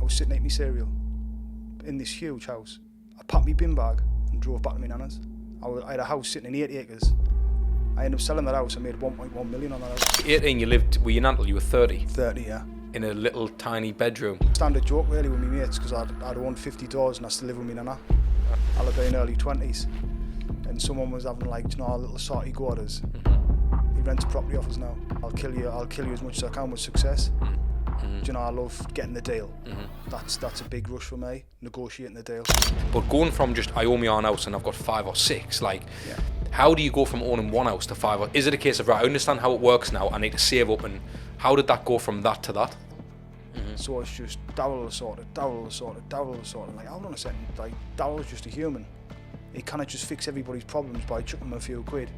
was sitting eating my cereal in this huge house. I packed my bin bag and drove back to my nana's. I had a house sitting in 80 acres. I ended up selling that house. I made 1.1 million on that house. 18, you lived with your nan till you were 30? 30, yeah. In a little tiny bedroom? Standard joke really with my mates, because I'd owned 50 doors and I still live with my nana. I'll have been early 20s. And someone was having like, you know, our little sorty quarters. He rents property offers now. I'll kill you as much as I can with success. Do you know, I love getting the deal. That's a big rush for me, negotiating the deal. But going from just, I own my own house and I've got 5 or 6, like, how do you go from owning one house to 5? Or is it a case of, right, I understand how it works now, I need to save up, and how did that go from that to that? So it's just Darryl sorted. Like, hold on a second, like, Darryl's just a human. He cannot just fix everybody's problems by chucking them a few quid.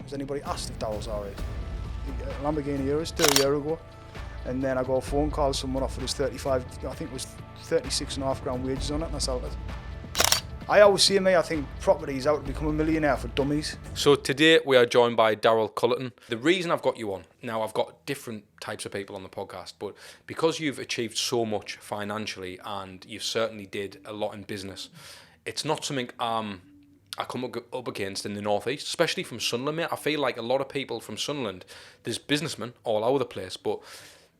Has anybody asked if Darryl's alright? Lamborghini Urus 2 years ago. And then I got a phone call, someone offered us 35, I think it was 36.5 grand wages on it, and I sold it. I always see me, I think property is out to become a millionaire for dummies. So today we are joined by Darryl Cullerton. The reason I've got you on, now I've got different types of people on the podcast, but because you've achieved so much financially and you certainly did a lot in business, it's not something I come up against in the northeast, especially from Sunderland, mate. I feel like a lot of people from Sunderland, there's businessmen all over the place, but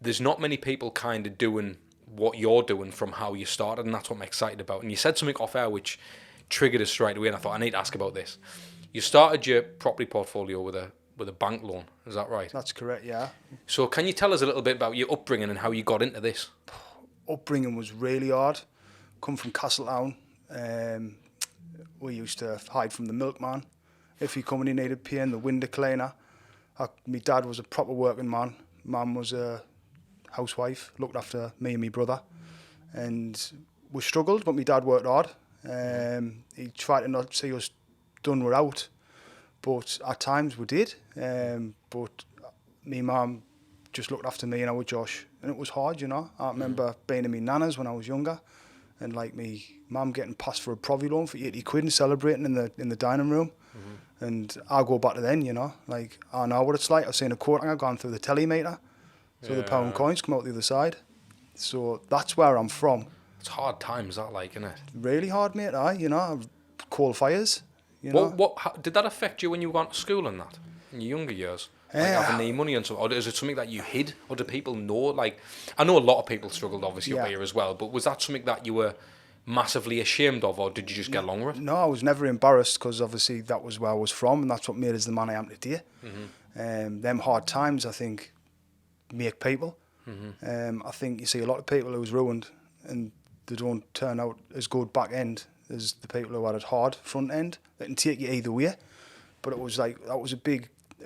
there's not many people kind of doing what you're doing from how you started, and that's what I'm excited about. And you said something off air which triggered us straight away, and I thought I need to ask about this. You started your property portfolio with a bank loan, is that right? That's correct, yeah. So can you tell us a little bit about your upbringing and how you got into this? Upbringing was really hard. Come from Castletown. We used to hide from the milkman. If he come and he needed paying, the window cleaner. My dad was a proper working man. Mum was a housewife, looked after me and my brother. And we struggled, but my dad worked hard. He tried to not see us done we're out, but at times we did. But me mum just looked after me and our Josh, and it was hard, you know. I remember being in my nana's when I was younger, and like me mum getting passed for a provi loan for 80 quid and celebrating in the dining room. And I go back to then, you know, like I know what it's like. I've seen a quote I've gone through the telemeter, so the pound coins come out the other side. So that's where I'm from. It's hard times, that, like, isn't it? Really hard, mate. You know, coal fires. You know. How, did that affect you when you went to school and that in your younger years? Like having the money and stuff, or is it something that you hid, or do people know? Like, I know a lot of people struggled obviously up here as well, but was that something that you were massively ashamed of, or did you just get along with it? No, I was never embarrassed, because obviously that was where I was from, and that's what made us the man I am today. Them hard times, I think, make people. I think you see a lot of people who's ruined, and they don't turn out as good back end as the people who had it hard front end. They can take you either way, but it was like it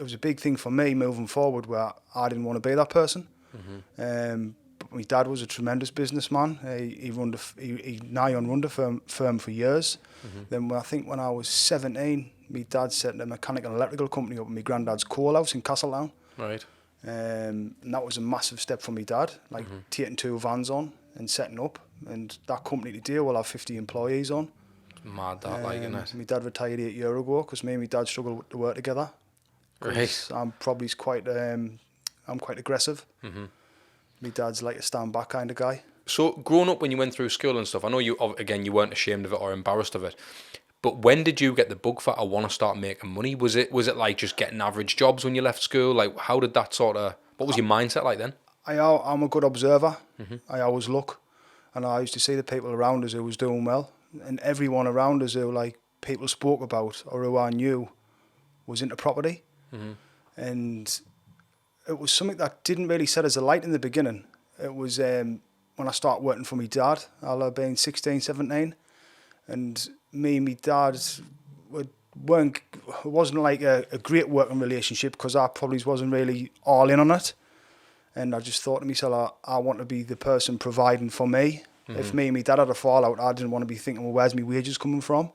was a big thing for me moving forward, where I didn't want to be that person. But my dad was a tremendous businessman. He run the firm for years. Then when I was 17, my dad set a mechanical and electrical company up in my granddad's coal house in Castletown. Right. And that was a massive step for my dad, like taking 2 vans on and setting up. And that company today will have 50 employees on. Mad that, like, isn't it? My dad retired 8 years ago, because me and my dad struggled to work together. Right. I'm probably quite aggressive. My dad's like a stand back kind of guy. So growing up, when you went through school and stuff, I know you weren't ashamed of it or embarrassed of it, but when did you get the bug for I want to start making money? Was it like just getting average jobs when you left school? Like, how did that what was your mindset like then? I'm a good observer. I always look, and I used to see the people around us who was doing well, and everyone around us who like people spoke about or who I knew was into property. And it was something that didn't really set as a light in the beginning. It was when I started working for my dad. I'll have been 16, 17, and me and my dad wasn't like a great working relationship, because I probably wasn't really all in on it. And I just thought to myself, I want to be the person providing for me. If me and my dad had a fallout, I didn't want to be thinking, well, where's my wages coming from?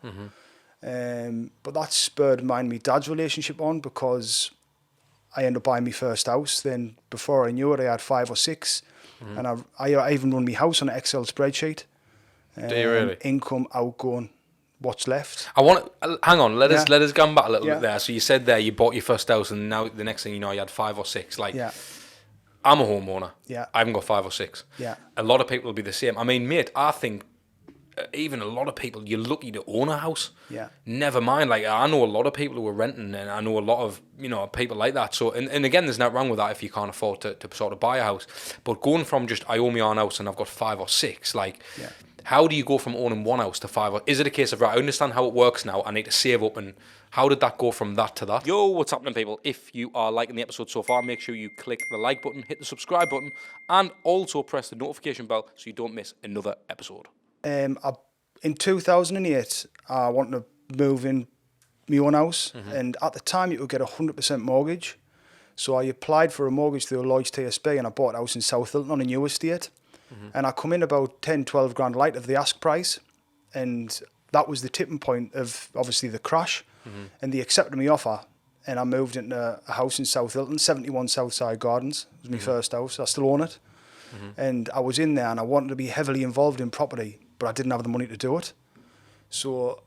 But that spurred mine and my dad's relationship on, because I ended up buying my first house. Then before I knew it, I had 5 or 6. And I even run my house on an Excel spreadsheet. Do you really? Income, outgoing, what's left. I want to hang on. Let us go back a little bit there. So you said there you bought your first house, and now the next thing you know, you had 5 or 6. Like, I'm a homeowner. Yeah. I haven't got 5 or 6. Yeah. A lot of people will be the same. I mean, mate, I think even a lot of people, you're lucky to own a house. Yeah. Never mind. Like, I know a lot of people who are renting, and I know a lot of, people like that. So, and again, there's nothing wrong with that if you can't afford to sort of buy a house. But going from just, I own my own house and I've got 5 or 6, like, how do you go from owning one house to 5? Or is it a case of, right, I understand how it works now, I need to save up, and how did that go from that to that? Yo, what's happening, people? If you are liking the episode so far, make sure you click the like button, hit the subscribe button, and also press the notification bell so you don't miss another episode. In 2008, I wanted to move in my own house, and at the time you could get 100% mortgage. So I applied for a mortgage through Lloyd's TSB, and I bought a house in South Hilton on a new estate. And I come in about 10, 12 grand light of the ask price, and that was the tipping point of obviously the crash. And they accepted my offer, and I moved into a house in South Hilton, 71 Southside Gardens. It was my first house. I still own it. And I was in there, and I wanted to be heavily involved in property, but I didn't have the money to do it. So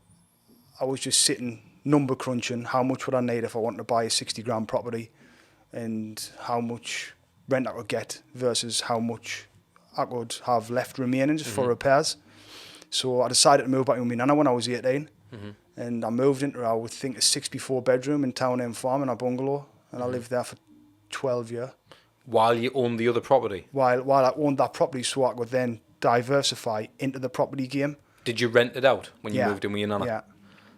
I was just sitting, number crunching, how much would I need if I wanted to buy a 60 grand property, and how much rent I could get versus how much I could have left remaining just for repairs. So I decided to move back with my nana when I was 18. And I moved into, I would think, a 64 bedroom in Town End Farm in a bungalow. And I lived there for 12 years. While you owned the other property? While I owned that property, so I could then diversify into the property game. Did you rent it out when you moved in with your nana? Yeah.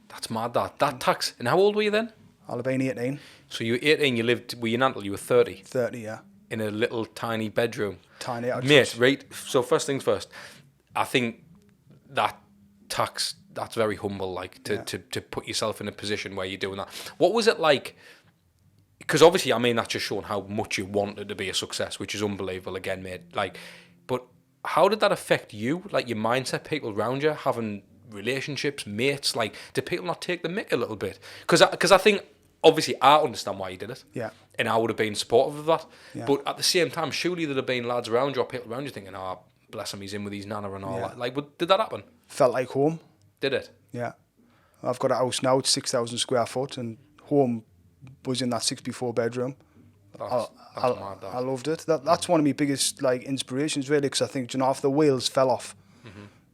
That's mad, that tax. And how old were you then? I'll have been 18. So you were 18, you lived with your nana till you were 30? 30, yeah. In a little tiny bedroom. Tiny. Mate, right, so first things first, I think that tax, that's very humble, like, to put yourself in a position where you're doing that. What was it like? Because obviously, I mean, that's just showing how much you wanted to be a success, which is unbelievable again, mate. Like, but how did that affect you? Like, your mindset, people around you, having relationships, mates, like, did people not take the mick a little bit? Because I think, obviously, I understand why you did it. Yeah. And I would have been supportive of that. Yeah. But at the same time, surely there'd have been lads around you or people around you thinking, oh, bless him, he's in with his nana and all that. Like, did that happen? Felt like home. Did it? Yeah. I've got a house now, it's 6,000 square foot, and home was in that 64 bedroom. That's mad, that. I loved it. That's one of my biggest like inspirations, really, because I think, after the wheels fell off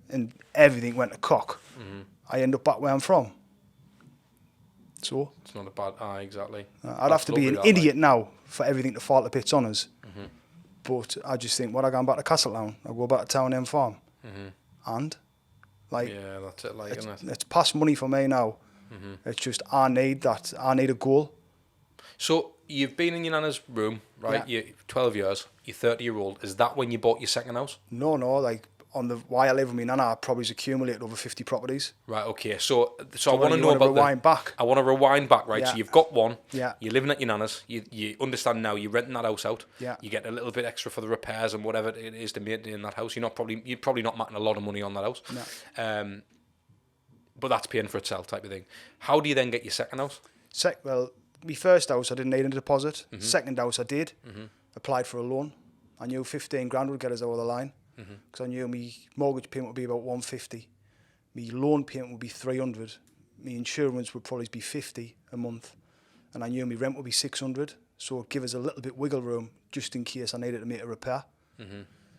and everything went to cock, I end up back where I'm from. So it's not a bad exactly. I'd have to be an idiot now for everything to fall to bits on us. But I just think, I go back to Castletown, I go back to Town End Farm, and like, yeah, that's it. Like, isn't it? It's past money for me now. It's just I need a goal. So you've been in your nana's room, right? Yeah. You're 12 years. You're 30-year-old. Is that when you bought your second house? No. Like, why I live with my nana, I probably accumulated over 50 properties. Right. Okay. So I want to know about rewind back. I want to rewind back, right? Yeah. So you've got one. Yeah. You're living at your nana's. You understand now. You're renting that house out. Yeah. You get a little bit extra for the repairs and whatever it is to maintain that house. You're probably not making a lot of money on that house. No. But that's paying for itself, type of thing. How do you then get your second house? Well, my first house I didn't need a deposit. Second house I did. Applied for a loan. I knew 15 grand would get us over the line. Because I knew my mortgage payment would be about 150. My loan payment would be 300. My insurance would probably be 50 a month. And I knew my rent would be 600. So it'd give us a little bit wiggle room just in case I needed to make a repair.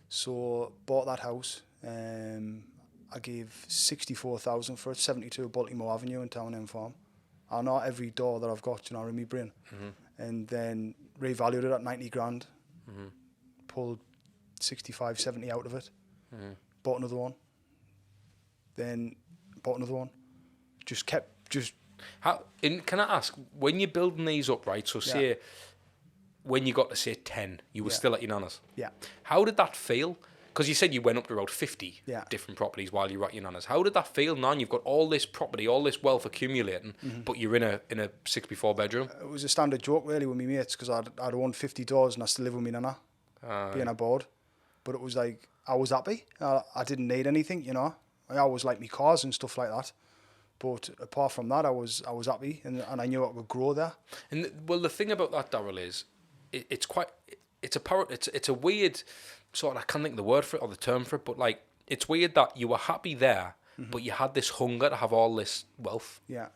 So bought that house. I gave 64,000 for it, 72 Baltimore Avenue in Town End Farm. I know every door that I've got, in my brain. And then revalued it at 90 grand. Pulled 65, 70 out of it. Bought another one. Then bought another one. Can I ask, when you're building these up, right? So say when you got to say 10, you were still at your nana's. Yeah. How did that feel? Because you said you went up to about 50 Yeah. different properties while you were at your nana's. How did that feel now? You've got all this property, all this wealth accumulating, but you're in a 64 bedroom. It was a standard joke really with my mates because I'd owned 50 doors and I still live with my nana, being aboard. But it was like, I was happy. I didn't need anything, I always liked my cars and stuff like that. But apart from that, I was happy and I knew I could grow there. And the thing about that, Darryl, is it's a weird sort of, I can't think of the word for it or the term for it, but like, it's weird that you were happy there, but you had this hunger to have all this wealth. Yeah.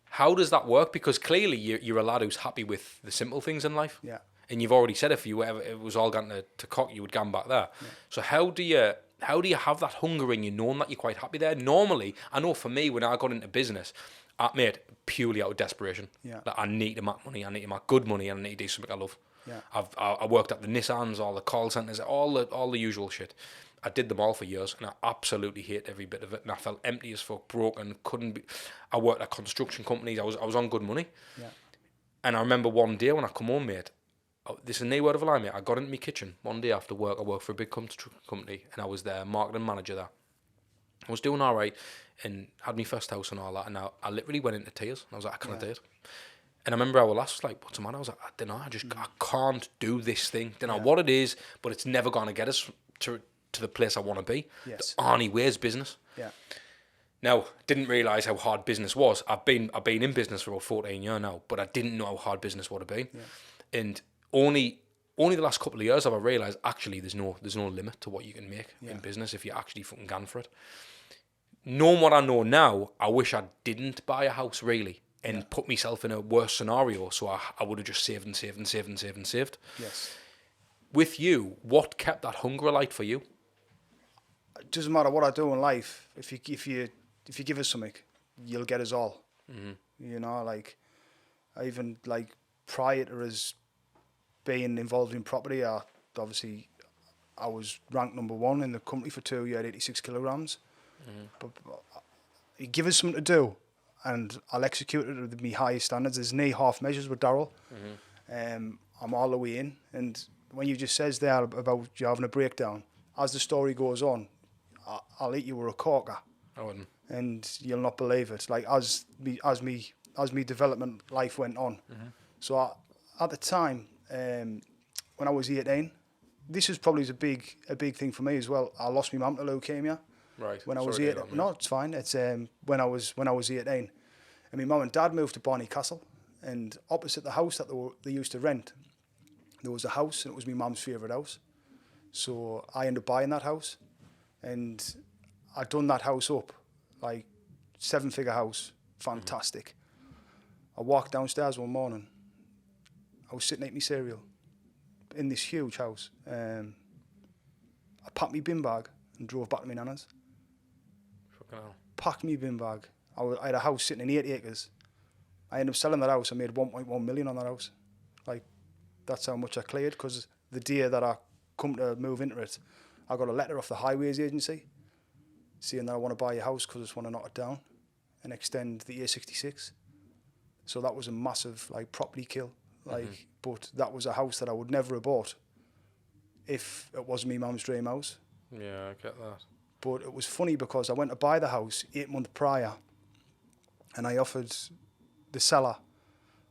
How does that work? Because clearly you're a lad who's happy with the simple things in life. Yeah. And you've already said if you ever it was all going to cock, you would gone back there. Yeah. So how do you have that hunger in you, knowing that you're quite happy there? Normally, I know for me, when I got into business, I made purely out of desperation. Yeah. That I need to make money, I need to make good money, and I need to do something I love. Yeah. I worked at the Nissans, all the call centres, all the usual shit. I did them all for years, and I absolutely hate every bit of it. And I felt empty as fuck, broken, couldn't be. I worked at construction companies. I was on good money. Yeah. And I remember one day when I come home, mate. This is no word of a lie, mate. I got into my kitchen one day after work. I worked for a big construction company, and I was their marketing manager there. I was doing all right, and had my first house and all that. And I literally went into tears. And I was like, I can't do it. And I remember our lass was like, what's the matter? I was like, I don't know. I can't do this thing. Don't know what it is, but it's never going to get us to the place I want to be. Yes. The Arnie Ways business. Yeah. Now, didn't realise how hard business was. I've been in business for about 14 years now, but I didn't know how hard business would have been. Yeah. And only the last couple of years have I realised actually there's no limit to what you can make in business if you actually fucking gun for it. Knowing what I know now, I wish I didn't buy a house really and put myself in a worse scenario, so I would have just saved and saved and saved and saved and saved. Yes. With you, what kept that hunger alight for you? It doesn't matter what I do in life. If you give us something, you'll get us all. Mm-hmm. You know, like I even like prior to us being involved in property, I was ranked number 1 in the company for 2 years, 86 kilograms. Mm-hmm. But you give us something to do, and I'll execute it at my highest standards. There's no half measures with Darryl. Mm-hmm. I'm all the way in, and when you just says there about you having a breakdown, as the story goes on, I'll eat you with a corker. I wouldn't. And you'll not believe it. Like as me development life went on. Mm-hmm. So at the time, when I was 18, this is probably a big thing for me as well. I lost my mum to leukemia. Right. When I was 18. No, it's fine. It's when I was 18, and my mum and dad moved to Barneycastle, and opposite the house that they used to rent, there was a house, and it was my mum's favourite house. So I ended up buying that house, and I'd done that house up, like 7-figure house, fantastic. Mm-hmm. I walked downstairs one morning. I was sitting eating my cereal in this huge house. I packed my bin bag and drove back to my nana's. Fucking hell. Packed my bin bag. I had a house sitting in 8 acres. I ended up selling that house. I made 1.1 million on that house. Like, that's how much I cleared, because the day that I come to move into it, I got a letter off the highways agency saying that I want to buy a house because I just want to knock it down and extend the E56. So that was a massive like property kill. Like, mm-hmm. But that was a house that I would never have bought if it wasn't my mum's dream house. Yeah, I get that. But it was funny because I went to buy the house 8 months prior, and I offered the seller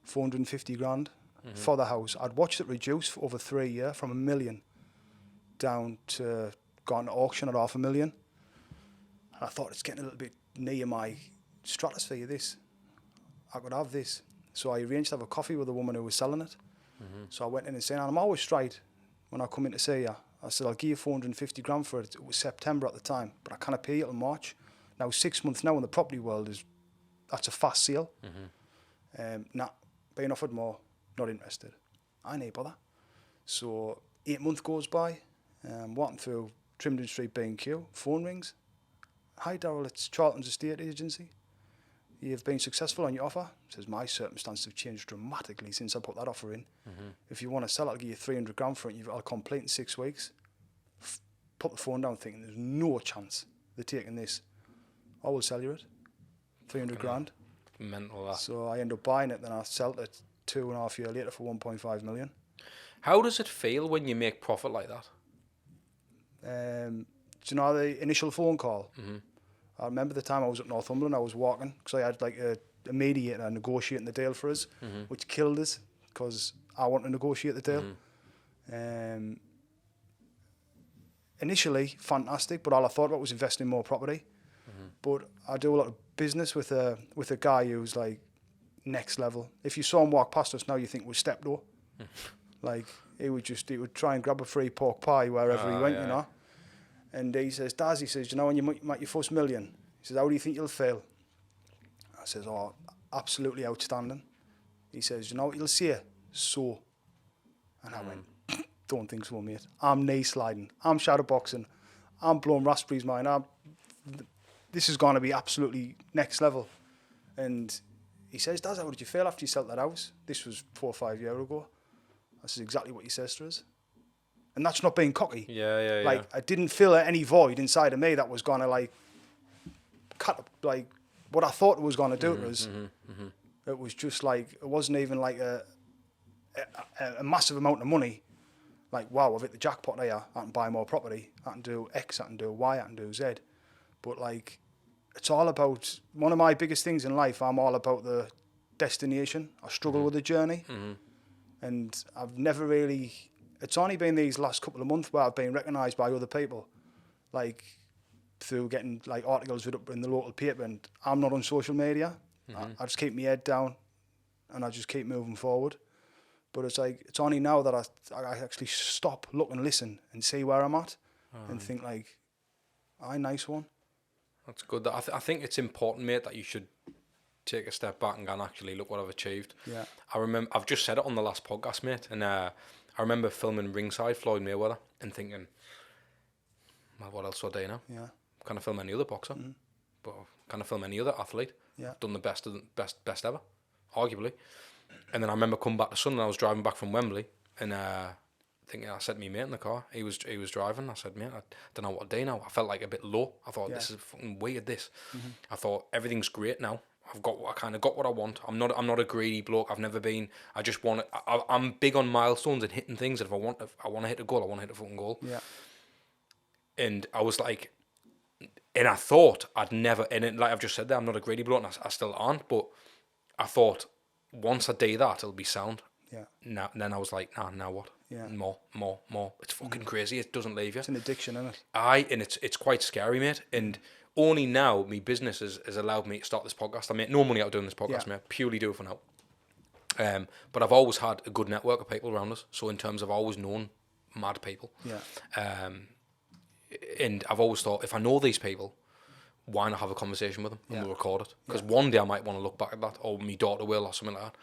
450 grand for the house. I'd watched it reduce for over 3 years from $1 million down to gone to auction at $500,000. And I thought, it's getting a little bit near my stratosphere, this. I could have this. So I arranged to have a coffee with the woman who was selling it. Mm-hmm. So I went in and said, and I'm always straight when I come in to see you. I said, I'll give you 450 grand for it. It was September at the time, but I can't pay you till March. Now, 6 months now in the property world, that's a fast sale. Mm-hmm. Being offered more, not interested. I ain't bother. So 8 months goes by, walking through Trimden Street B&Q, phone rings. Hi Darryl, it's Charlton's estate agency. You've been successful on your offer. Says, my circumstances have changed dramatically since I put that offer in. Mm-hmm. If you want to sell it, I'll give you 300 grand for it. I'll complete in 6 weeks. Put the phone down thinking there's no chance they're taking this. I will sell you it. 300 grand. Mental that. So I end up buying it, then I sell it 2.5 years later for 1.5 million. How does it feel when you make profit like that? Do you know the initial phone call? Mm-hmm. I remember the time I was at Northumberland, I was walking, because I had like a mediator negotiating the deal for us, mm-hmm. which killed us, because I want to negotiate the deal. Mm-hmm. Initially, fantastic, but all I thought about was investing in more property. Mm-hmm. But I do a lot of business with a guy who's like next level. If you saw him walk past us now, you think we're stepdaughter. Like, he would try and grab a free pork pie wherever he went, you know. And he says, Daz, he says, you know, when you make your first million, he says, how do you think you'll feel? I says, oh, absolutely outstanding. He says, you know what you'll see? So. And I went, don't think so, mate. I'm knee sliding. I'm shadow boxing. I'm blowing raspberries, man. This is going to be absolutely next level. And he says, Daz, how did you feel after you sold that house? This was 4 or 5 years ago. This is exactly what he says to us. And that's not being cocky. Yeah. Like, I didn't feel any void inside of me that was going to, like, cut, like, what I thought it was going to do to us. It was just, like, it wasn't even, like, a massive amount of money. Like, wow, I've hit the jackpot here. I can buy more property. I can do X, I can do Y, I can do Z. But, like, it's all about, one of my biggest things in life, I'm all about the destination. I struggle with the journey. And I've never really, it's only been these last couple of months where I've been recognised by other people, like through getting like articles up in the local paper, and I'm not on social media. I just keep my head down and I just keep moving forward. But it's like, it's only now that I actually stop, look and listen and see where I'm at and think like, aye, nice one. That's good. I think it's important, mate, that you should take a step back and go and actually look what I've achieved. Yeah. I remember, I've just said it on the last podcast, mate, and I remember filming ringside Floyd Mayweather and thinking, well, what else do I do now? Yeah. Can I film any other boxer? But can I film any other athlete? Yeah. Done the best ever, arguably. And then I remember coming back to Sunderland. I was driving back from Wembley, and thinking, I said to me mate in the car, he was driving. I said, mate, I don't know what to do now. I felt like a bit low. I thought, this is fucking weird. This. I thought everything's great now. I kind of got what I want. I'm not a greedy bloke. I've never been. I just want it. I'm big on milestones and hitting things. And if I want to hit a goal, I want to hit a fucking goal. Yeah. And I was like, and I thought I'd never. And it, like I've just said there, I'm not a greedy bloke, and I still aren't. But I thought once I do that, it'll be sound. Yeah. Now, then I was like, now what? Yeah. More. It's fucking crazy. It doesn't leave you. It's an addiction, isn't it? Aye, and it's quite scary, mate. And only now, my business has allowed me to start this podcast. I make no money out of doing this podcast, mate. Purely do it for now. But I've always had a good network of people around us. So in terms of, I've always known mad people. Yeah. And I've always thought, if I know these people, why not have a conversation with them and we'll record it? Because Yeah. one day I might want to look back at that, or my daughter will, or something like that.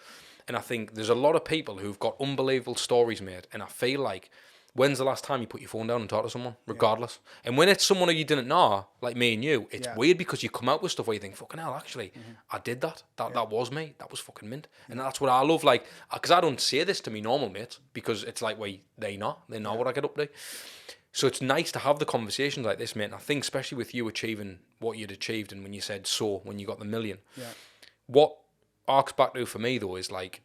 And I think there's a lot of people who've got unbelievable stories, mate. And I feel like, when's the last time you put your phone down and talk to someone, regardless? And when it's someone who you didn't know, like me and you, it's weird because you come out with stuff where you think, fucking hell, actually, I did that. That was me. That was fucking mint. And that's what I love, like, because I don't say this to me normal mates, because it's like, well, they know what I get up to. So it's nice to have the conversations like this, mate. And I think especially with you achieving what you'd achieved, and when you said when you got the million, what arcs back to for me though is like,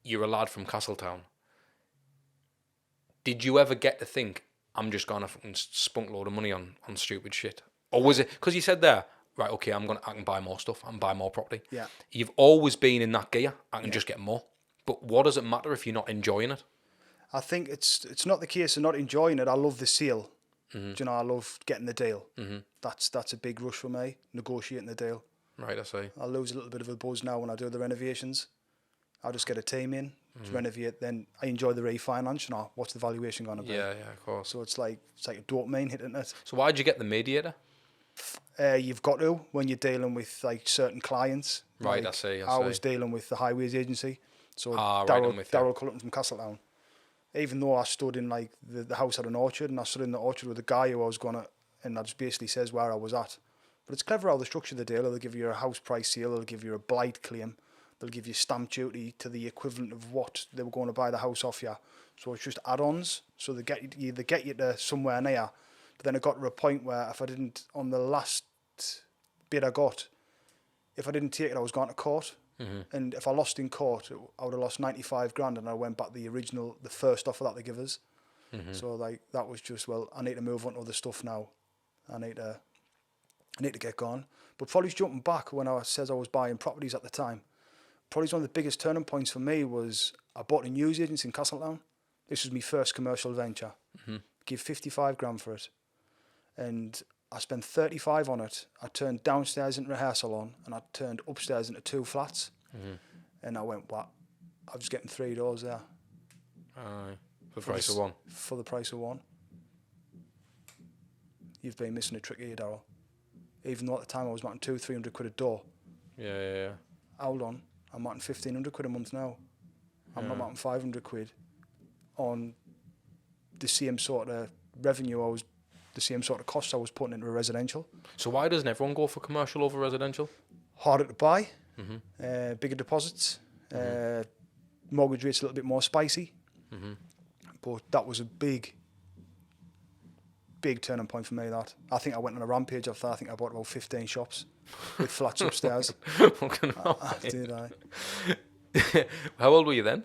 you're a lad from Castletown. Did you ever get to think, I'm just gonna fucking spunk load of money on stupid shit? Or was it because you said there, right, okay, I can buy more stuff, I can buy more property. Yeah. You've always been in that gear, I can just get more. But what does it matter if you're not enjoying it? I think it's not the case of not enjoying it. I love the sale. Do you know, I love getting the deal. That's a big rush for me, negotiating the deal. Right, I see. I lose a little bit of a buzz now when I do the renovations. I'll just get a team in to renovate, then I enjoy the refinance. You know, what's the valuation going to be? Yeah, of course. So it's like a dopamine hit, isn't it? So why'd you get the mediator? You've got to when you're dealing with like certain clients. Right, like, I see. I was dealing with the highways agency, so right, I'm with you. Darryl Cullerton from Castletown. Even though I stood in like the house had an orchard, and I stood in the orchard with a guy who I was gonna, and I just basically says where I was at. But it's clever how they structure the deal. They'll give you a house price sale, they'll give you a blight claim, they'll give you stamp duty to the equivalent of what they were going to buy the house off you. So it's just add-ons. So they get you to somewhere near. But then it got to a point where if I didn't, on the last bid I got, if I didn't take it, I was going to court. And if I lost in court, I would have lost 95 grand, and I went back the first offer that they give us. So like that was just, well, I need to move on to other stuff now. I need to get going. But probably jumping back when I says I was buying properties at the time, probably one of the biggest turning points for me was I bought a news agency in Castletown. This was my first commercial venture. Give 55 grand for it. And I spent 35 on it. I turned downstairs into a hair salon, and I turned upstairs into 2 flats. And I went, what? I was getting 3 doors there. For the price of one. For the price of one. You've been missing a trick here, Darryl. Even though at the time I was making 200-300 quid a door. Yeah. Hold on. I'm making 1,500 quid a month now. I'm not making 500 quid on the same sort of revenue the same sort of costs I was putting into a residential. So why doesn't everyone go for commercial over residential? Harder to buy, Mm-hmm. bigger deposits, mortgage rates a little bit more spicy. Mm-hmm. But that was a big turning point for me, that. I think I went on a rampage after that. I think I bought about 15 shops with flats upstairs. I did, How old were you then?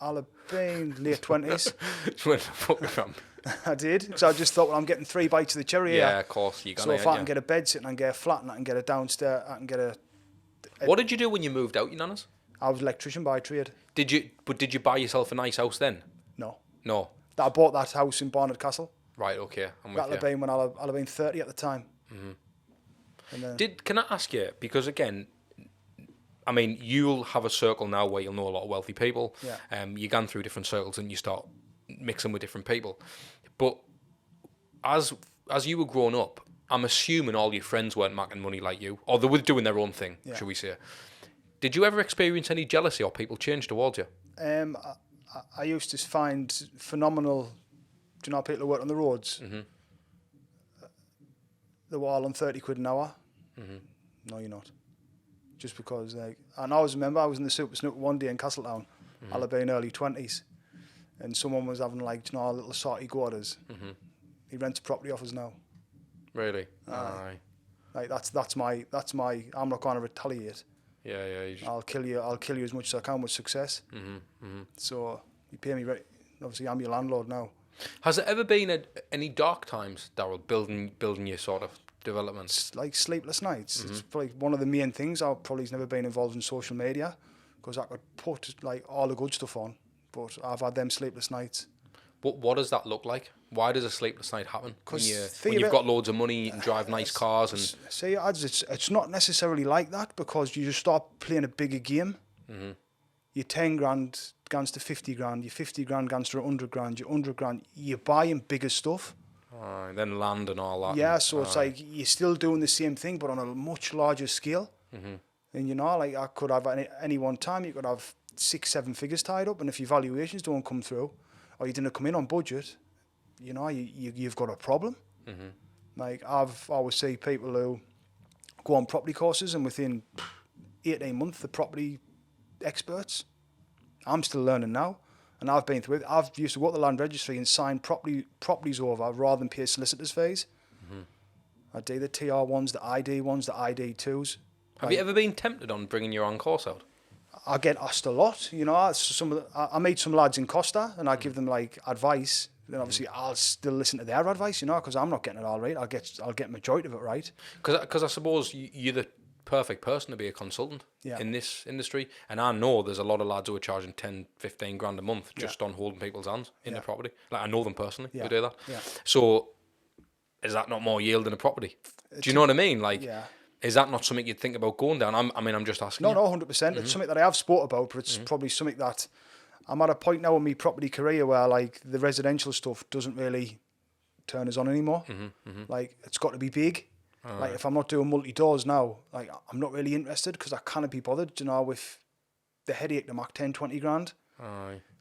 I'll have been late 20s. Went to fuck around. I did, because I just thought, well, I'm getting 3 bites of the cherry Yeah, here. of course. You're So gonna, if I can get a bed sitting and get a flat and I can get a downstairs, I can get a... What did you do when you moved out, you nanas? I was an electrician by trade. Did you buy yourself a nice house then? No. No. I bought that house in Barnard Castle. Right, okay. I'm with That'll you. have been when I'll have been 30 at the time. Mm-hmm. And then, Can I ask you, because again, I mean, you'll have a circle now where you'll know a lot of wealthy people. Yeah. You've gone through different circles and you start mixing with different people. But as you were growing up, I'm assuming all your friends weren't making money like you, or they were doing their own thing, should we say. Did you ever experience any jealousy or people change towards you? I used to find phenomenal, do you know, people who work on the roads? Mm-hmm. They were all on 30 quid an hour. Mm-hmm. No, you're not. Just because, and I always remember I was in the Super Snooker one day in Castletown. I'll have been early 20s. And someone was having, like, you know, a little sorty quarters. Mm-hmm. He rents property off us now. Really? Aye. Like, that's my, I'm not going to retaliate. Yeah. I'll kill you as much as I can with success. Mm-hmm. Mm-hmm. So you pay me, obviously I'm your landlord now. Has there ever been any dark times, Darryl, building your sort of developments? It's like sleepless nights. Mm-hmm. It's probably one of the main things. I probably never been involved in social media because I could put like all the good stuff on, but I've had them sleepless nights. What does that look like? Why does a sleepless night happen? When 'Cause you've got loads of money and drive nice cars and... See, it's not necessarily like that because you just start playing a bigger game. Mm-hmm. Your 10 grand gans to 50 grand, your 50 grand gans to 100 grand, your 100 grand, you're buying bigger stuff. Then land and all that. Yeah, so it's like you're still doing the same thing but on a much larger scale. Mm-hmm. And you know, like I could have at any one time, you could have 6-7 figures tied up, and if your valuations don't come through or you didn't come in on budget, you know, you've got a problem. Mm-hmm. Like I always see people who go on property courses and within 18 months they're property experts. I'm still learning now, and I've been through it. I've used to go to the land registry and sign properties over rather than pay solicitors' fees. Mm-hmm. I do the TR1s, the ID ones, the ID2s. Have you ever been tempted on bringing your own course out? I get asked a lot, you know. I meet some lads in Costa and I give them like advice. Then obviously I'll still listen to their advice, you know, because I'm not getting it all right. I'll get majority of it right. Because I suppose you're the perfect person to be a consultant in this industry, and I know there's a lot of lads who are charging 10-15 grand a month just on holding people's hands in the property. Like I know them personally who do that. Yeah. So is that not more yield than a property? Do you know what I mean? Like. Yeah. Is that not something you'd think about going down? I'm just asking. No, 100%. It's something that I have spoke about, but it's probably something that I'm at a point now in my property career where like the residential stuff doesn't really turn us on anymore. Like it's got to be big. Like if I'm not doing multi-doors now, like I'm not really interested because I can't be bothered, you know, with the headache to mark 10-20 grand.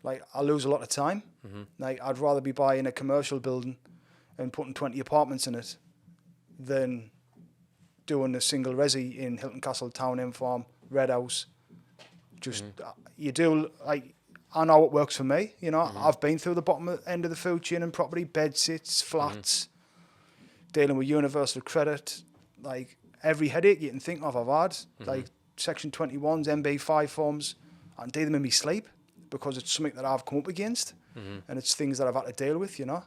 Like I lose a lot of time. Like I'd rather be buying a commercial building and putting 20 apartments in it than doing a single resi in Hilton Castle, Town End Farm, Red House. Just you do like I know what works for me. You know, I've been through the bottom end of the food chain and property, bed sits, flats, dealing with universal credit, like every headache you can think of I've had, like Section 21s, MB5 forms. I can do them in my sleep because it's something that I've come up against, and it's things that I've had to deal with. You know.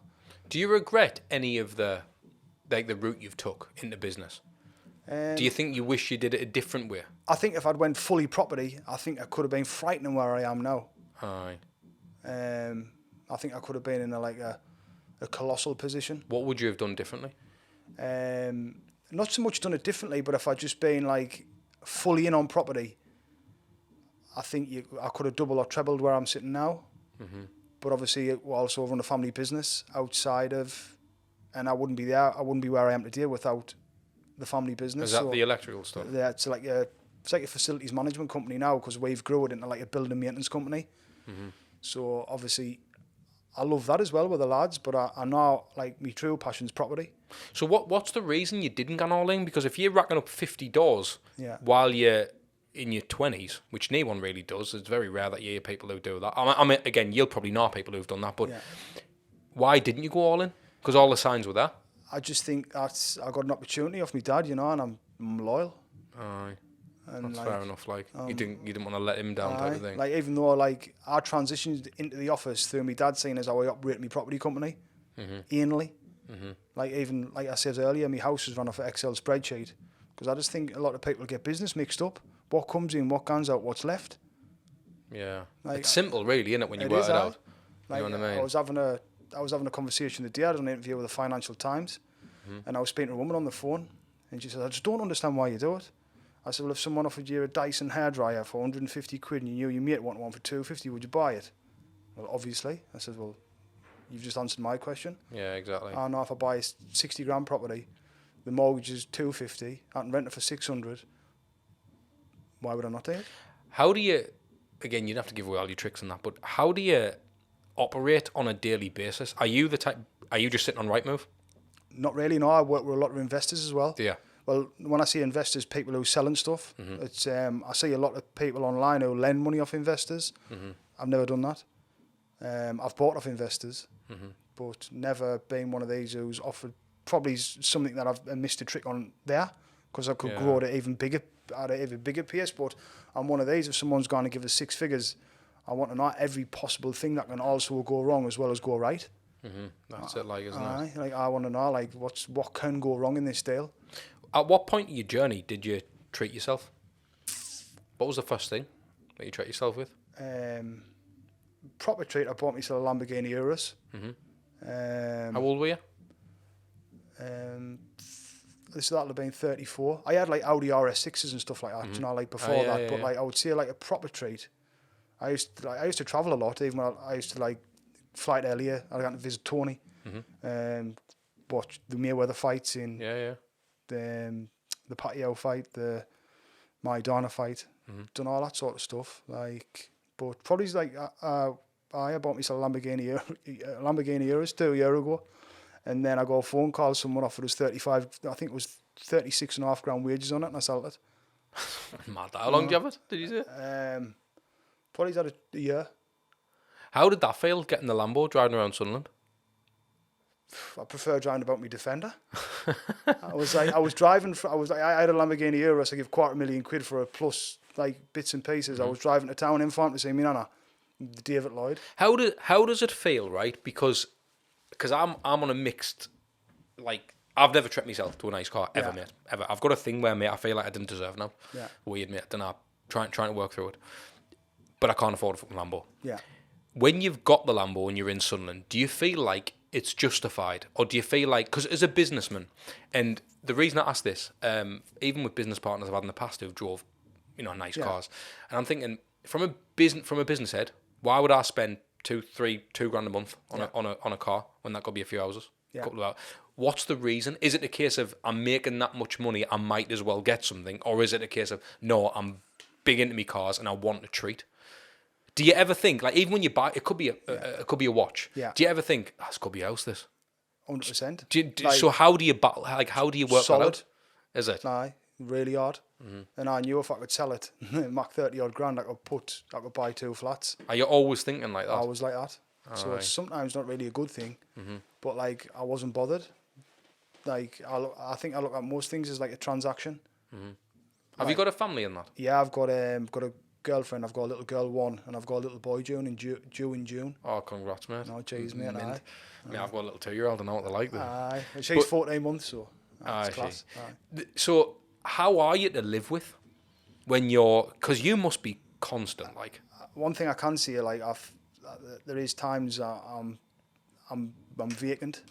Do you regret any of the route you've took into business? Do you think you wish you did it a different way? I think if I'd went fully property, I think I could have been frightening where I am now. Aye. I think I could have been in a colossal position. What would you have done differently? Not so much done it differently, but if I'd just been like fully in on property, I think I could have doubled or trebled where I'm sitting now. But obviously, it will also run a family business outside of, and I wouldn't be there. I wouldn't be where I am today without the family business. Is that the electrical stuff? Yeah, it's like a facilities management company now because we've grown it into like a building maintenance company. So obviously, I love that as well with the lads, but I know like my true passion's property. So what's the reason you didn't go all in? Because if you're racking up 50 doors Yeah. while you're in your 20s, which no one really does, it's very rare that you hear people who do that. I mean, again, you'll probably know people who've done that, but why didn't you go all in? Because all the signs were there. I just think that's I got an opportunity off my dad, you know, and I'm loyal. Aye. And That's like, fair enough. Like you didn't want to let him down, type of thing. Like even though like I transitioned into the office through my dad seeing as how I operate my property company, anally. Like even like I said earlier, my house was run off an Excel spreadsheet because I just think a lot of people get business mixed up. What comes in, what goes out, what's left. Yeah, Like, it's simple, really, isn't it? When you it work is, it out, like, you know what I mean. I was having a conversation the day I did an interview with the Financial Times, and I was speaking to a woman on the phone, and she said, "I just don't understand why you do it." I said, "Well, if someone offered you a Dyson hairdryer for 150 quid and you knew your mate wanted one for 250, would you buy it?" Well, obviously. I said, "Well, you've just answered my question." Yeah, exactly. I know if I buy a 60 grand property, the mortgage is 250, I can rent it for 600. Why would I not do it? How do you? Again, you'd have to give away all your tricks and that, but how do you operate on a daily basis? Are you the type? Are you just sitting on Rightmove? Not really. No, I work with a lot of investors as well. Yeah. Well, when I see investors, people who are selling stuff, it's I see a lot of people online who lend money off investors. I've never done that. I've bought off investors, but never been one of these who's offered probably something that I've missed a trick on there because I could grow at an even bigger pace. But I'm one of these. If someone's going to give us 6 figures, I want to know every possible thing that can also go wrong as well as go right. That's it, like, isn't it? Like I want to know like what can go wrong in this deal. At what point in your journey did you treat yourself? What was the first thing that you treat yourself with? Proper treat. I bought myself a Lamborghini Urus. How old were you? That'll have been 34. I had like Audi RS6s and stuff like that, you know, like before that. But like I would say like a proper treat. I used to travel a lot, even when I used to like fly to LA. I got to visit Tony, watch the Mayweather fights in the patio fight, the Maidana fight, done all that sort of stuff. Like, but probably like I bought myself a Lamborghini Urus 2 years ago. And then I got a phone call, someone offered us 35, I think it was 36.5 grand wages on it, and I sold it. Mad. How long did you have it, did you say? Probably had a year. How did that feel, getting the Lambo, driving around Sunderland? I prefer driving about my Defender. I had a Lamborghini Urus, I give £250,000 for a plus, like, bits and pieces. I was driving to town in farm to see me nana, David Lloyd. How does it feel, right? Because I'm on a mixed, like, I've never tripped myself to a nice car ever, mate, ever. I've got a thing where, mate, I feel like I didn't deserve now. Yeah. Weird, mate. I don't know. Trying to work through it, but I can't afford a fucking Lambo. Yeah. When you've got the Lambo and you're in Sunderland, do you feel like it's justified, or do you feel like, because as a businessman, and the reason I ask this, even with business partners I've had in the past who drove, nice cars, and I'm thinking from a business head, why would I spend $2 grand a month on a car when that could be a few houses? Yeah. Couple of hours. What's the reason? Is it a case of I'm making that much money, I might as well get something, or is it a case of no, I'm big into me cars and I want a treat? Do you ever think, like, even when you buy, it could be a watch. Yeah. Do you ever think this could be a house? This 100%. So how do you battle? Like, how do you work that out? Is it? Aye, really hard. And I knew if I could sell it, mark 30 odd grand, I could buy 2 flats. Are you always thinking like that? I was like that. So it's sometimes not really a good thing, but like I wasn't bothered. Like I think I look at most things as like a transaction. Have you got a family in that? Yeah, I've got a girlfriend. I've got a little girl 1, and I've got a little boy due in June. Oh, congrats, mate. No, cheers, mate. Aye. I mean, I've got a little 2-year-old. I know what they're like. Aye, she's 14 months, so that's class. So how are you to live with when you're? Because you must be constant, like. One thing I can see, like there is times I'm vacant.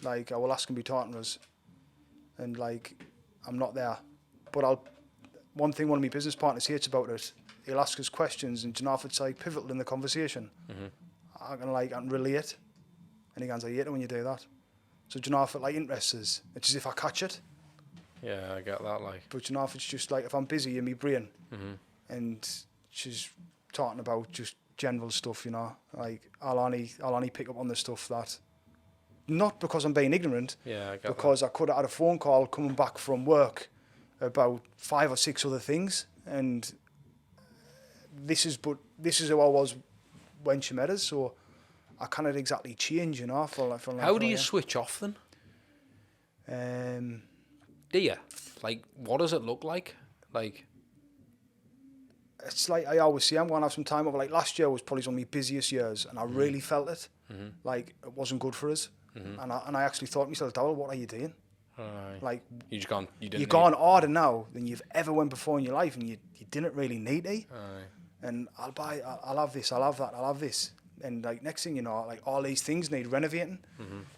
Like I will ask him to be talking to us, and like I'm not there. But one thing one of my business partners hates about it, he'll ask us questions, and if it's like pivotal in the conversation, I can relate, and he goes, I hate it when you do that. So if it like interests us, it's as if I catch it. Yeah, I get that. Like, but if it's just like if I'm busy in my brain, and she's talking about just general stuff, you know. Like I'll only pick up on the stuff that, not because I'm being ignorant, Yeah, I get because I could have had a phone call coming back from work about 5 or 6 other things, and this is who I was when she met us, so I cannot exactly change, you know. How do you switch off then? Do you? Like, what does it look like? Like, it's like I always say, I'm going to have some time off. Like last year was probably one of my busiest years, and I really felt it. Like it wasn't good for us, and I actually thought to myself, Darryl, what are you doing? Like you just can't. You didn't. You're going harder now than you've ever went before in your life, and you didn't really need to. And I'll have this, I'll have that, I'll have this. And like next thing you know, like all these things need renovating.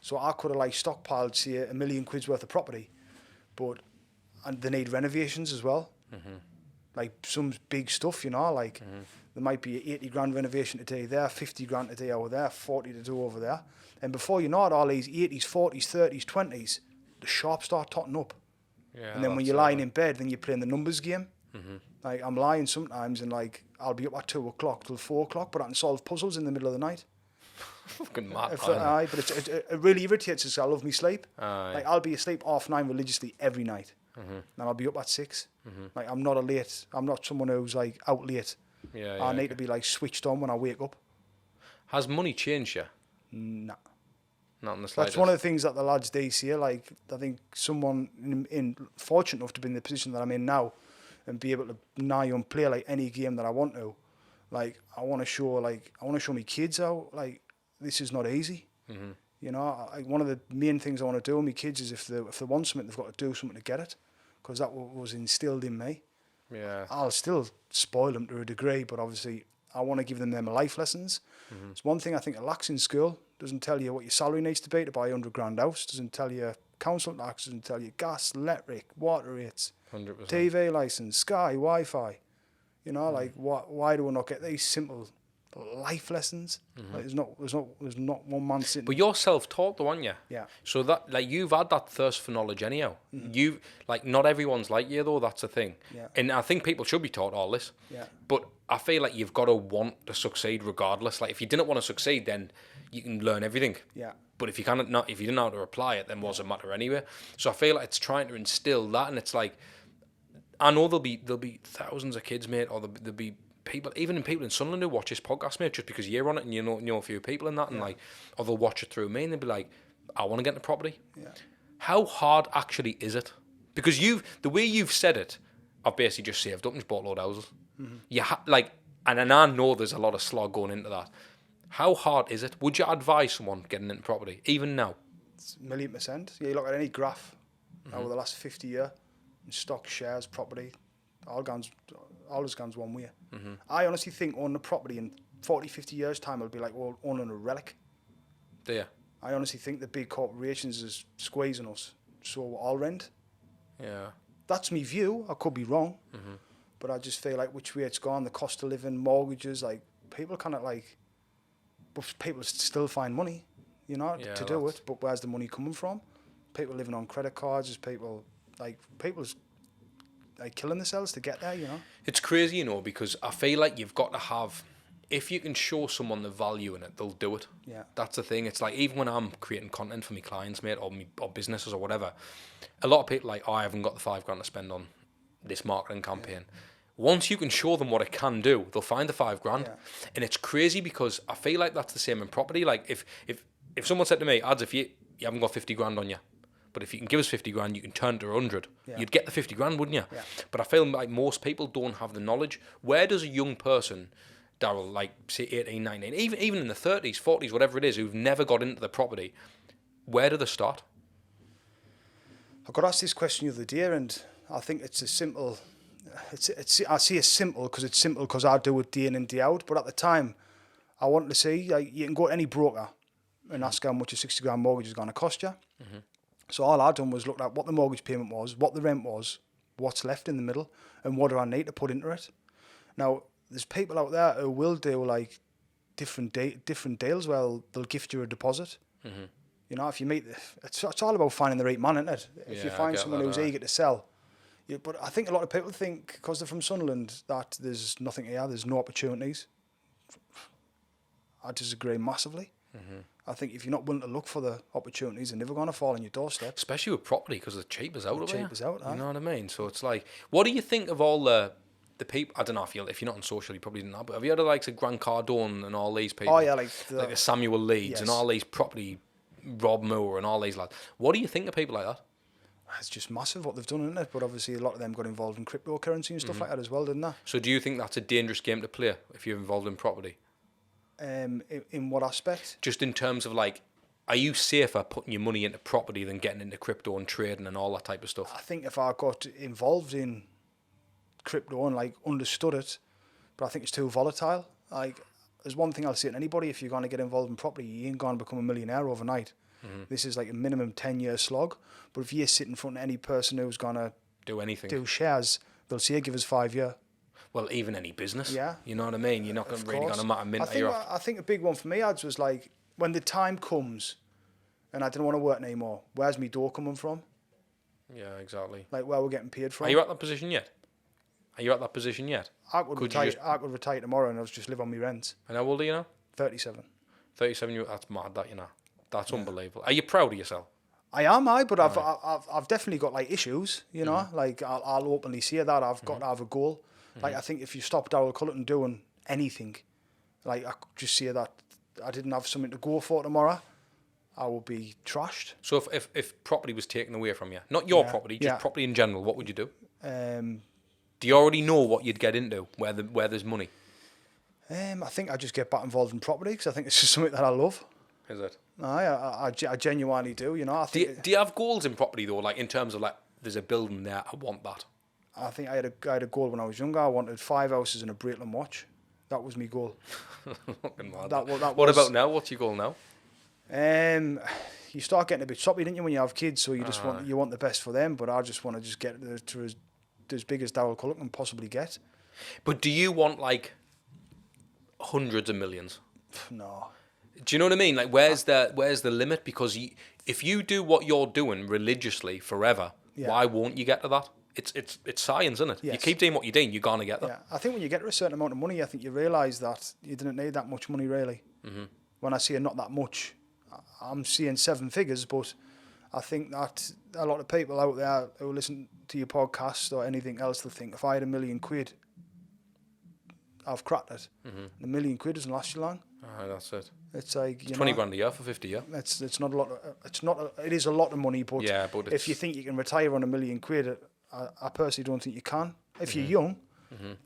So I could have like stockpiled, say, £1 million worth of property, and they need renovations as well. Like some big stuff, you know, like there might be a 80 grand renovation today there, 50 grand today over there, 40 to do over there. And before you know it, all these 80s, 40s, 30s, 20s, the shops start totting up. Yeah, and then when you're lying in bed, then you're playing the numbers game. Like I'm lying sometimes and like I'll be up at 2 o'clock till 4 o'clock, but I can solve puzzles in the middle of the night. Fucking mad. But it really irritates us. I love me sleep. Like I'll be asleep 9:30 religiously every night, and I'll be up at 6. Like I'm not someone who's like out late. I need to be like switched on when I wake up. Has money changed you? Nah. Not in the slightest. That's one of the things that the lads do here. Like I think someone in fortunate enough to be in the position that I'm in now, and be able to nigh on play like any game that I want to. Like I want to show my kids how like this is not easy. You know, one of the main things I want to do with my kids is if they want something, they've got to do something to get it, because that was instilled in me. Yeah. I'll still spoil them to a degree, but obviously I want to give them life lessons. It's one thing I think it lacks in school. Doesn't tell you what your salary needs to be to buy a £100,000 house. Doesn't tell you council tax. Doesn't tell you gas, electric, water rates, 100%. TV license, Sky, Wi-Fi. You know, like why do we not get these simple life lessons? Like, there's not one man sitting. But you're self-taught though, aren't you? Yeah. So that like you've had that thirst for knowledge anyhow. You like not everyone's like you though. That's the thing. Yeah. And I think people should be taught all this. Yeah. But I feel like you've got to want to succeed regardless. Like if you didn't want to succeed, then you can learn everything. Yeah. But if you didn't know how to apply it, then what's it matter anyway? So I feel like it's trying to instill that, and it's like I know there'll be thousands of kids, mate, or there'll be people in Sunderland who watch this podcast, mate, just because you're on it and you know a few people in that, and like, or they'll watch it through me and they'll be like, I want to get into property. Yeah. How hard actually is it? Because the way you've said it, I've basically just saved up and just bought a load of houses. You and I know there's a lot of slog going into that. How hard is it? Would you advise someone getting into property, even now? It's 1,000,000%. Yeah, you look at any graph over the last 50 years, stock, shares, property, all has gone one way. I honestly think owning a property in 40, 50 years' time will be like owning a relic. Do you? I honestly think the big corporations is squeezing us, so we'll all rent. Yeah. That's my view. I could be wrong, but I just feel like which way it's gone, the cost of living, mortgages, like people kind of like, but people still find money, you know, to do it. But where's the money coming from? People living on credit cards. There's people's like killing themselves to get there, you know. It's crazy, you know, because I feel like you've got to have, if you can show someone the value in it, they'll do it. Yeah. That's the thing. It's like even when I'm creating content for my clients, mate, or businesses or whatever, a lot of people are like, I haven't got the £5,000 to spend on this marketing campaign. Yeah. Once you can show them what it can do, they'll find the £5,000. Yeah. And it's crazy because I feel like that's the same in property. Like if someone said to me, Ads, if you haven't got 50 grand on you, but if you can give us 50 grand, you can turn it to 100. Yeah. You'd get the 50 grand, wouldn't you? Yeah. But I feel like most people don't have the knowledge. Where does a young person, Darryl, like say 18, 19, even in the 30s, 40s, whatever it is, who've never got into the property, where do they start? I got asked this question the other day, and I think it's a simple. I see it simple because I do it day in and day out. But at the time, I wanted to see like you can go to any broker and ask how much a 60 grand mortgage is going to cost you. So all I done was look at what the mortgage payment was, what the rent was, what's left in the middle, and what do I need to put into it. Now, there's people out there who will do like different deals where they'll gift you a deposit. You know, if you meet, it's all about finding the right man, isn't it? If you find someone who's eager to sell. Yeah, but I think a lot of people think, because they're from Sunderland, that there's nothing here, there's no opportunities. I disagree massively. I think if you're not willing to look for the opportunities, they're never going to fall on your doorstep. Especially with property, because the cheap is out of it. Cheap is out, You know what I mean? So it's like, what do you think of all the people? I don't know if you're not on social, you probably didn't know, but have you heard of like Grant Cardone and all these people? Oh yeah, like the Samuel Leeds and all these property, Rob Moore and all these lads. What do you think of people like that? It's just massive what they've done, isn't it? But obviously a lot of them got involved in cryptocurrency and stuff like that as well, didn't they? So do you think that's a dangerous game to play if you're involved in property? In what aspect? Just in terms of like, are you safer putting your money into property than getting into crypto and trading and all that type of stuff? I think if I got involved in crypto and like understood it, but I think it's too volatile. Like, there's one thing I'll say to anybody: if you're going to get involved in property, you ain't going to become a millionaire overnight. This is like a minimum 10-year slog. But if you sit in front of any person who's going to Do anything. do shares, they'll say give us 5 years. Well, even any business. Yeah. You know what I mean? You're not really going to matter a minute. I think a big one for me, ads, was like, when the time comes and I didn't want to work anymore, where's my door coming from? Yeah, exactly. Like, where we're getting paid from. Are you at that position yet? I could retire tomorrow and I'll just live on my rent. And how old are you now? 37. 37, that's mad, that, you know. That's unbelievable. Are you proud of yourself? I am, but I've definitely got like issues, you know. Like I'll openly say that I've got to have a goal. Like I think if you stop Darryl Cullerton doing anything, like I could just say that I didn't have something to go for tomorrow, I would be trashed. So if property was taken away from you, not your property, just property in general, what would you do? Do you already know what you'd get into where there's money? I think I just get back involved in property because I think it's just something that I love. Is it? I genuinely do, you know. I think, do you have goals in property though, like in terms of like there's a building there, I want that? I think I had a goal when I was younger. I wanted 5 houses and a Breitling watch. That was my goal. Fucking mad. That what about now? What's your goal now? You start getting a bit soppy, don't you, when you have kids? So you just want the best for them. But I just want to just get to as big as Darryl Cullerton can possibly get. But do you want like hundreds of millions? No. Do you know what I mean? Like, where's the limit? Because if you do what you're doing religiously forever, why won't you get to that? It's science, isn't it? Yes. You keep doing what you're doing, you're gonna get that. Yeah, I think when you get to a certain amount of money, I think you realise that you didn't need that much money, really. When I say not that much, I'm seeing 7 figures, but I think that a lot of people out there who listen to your podcast or anything else, they'll think if I had £1 million, I've cracked it. The £1 million doesn't last you long. That's it. It's like it's 20 grand a year for 50 years. It's not a lot. It is a lot of money, but if you think you can retire on £1 million, I personally don't think you can. If you're young,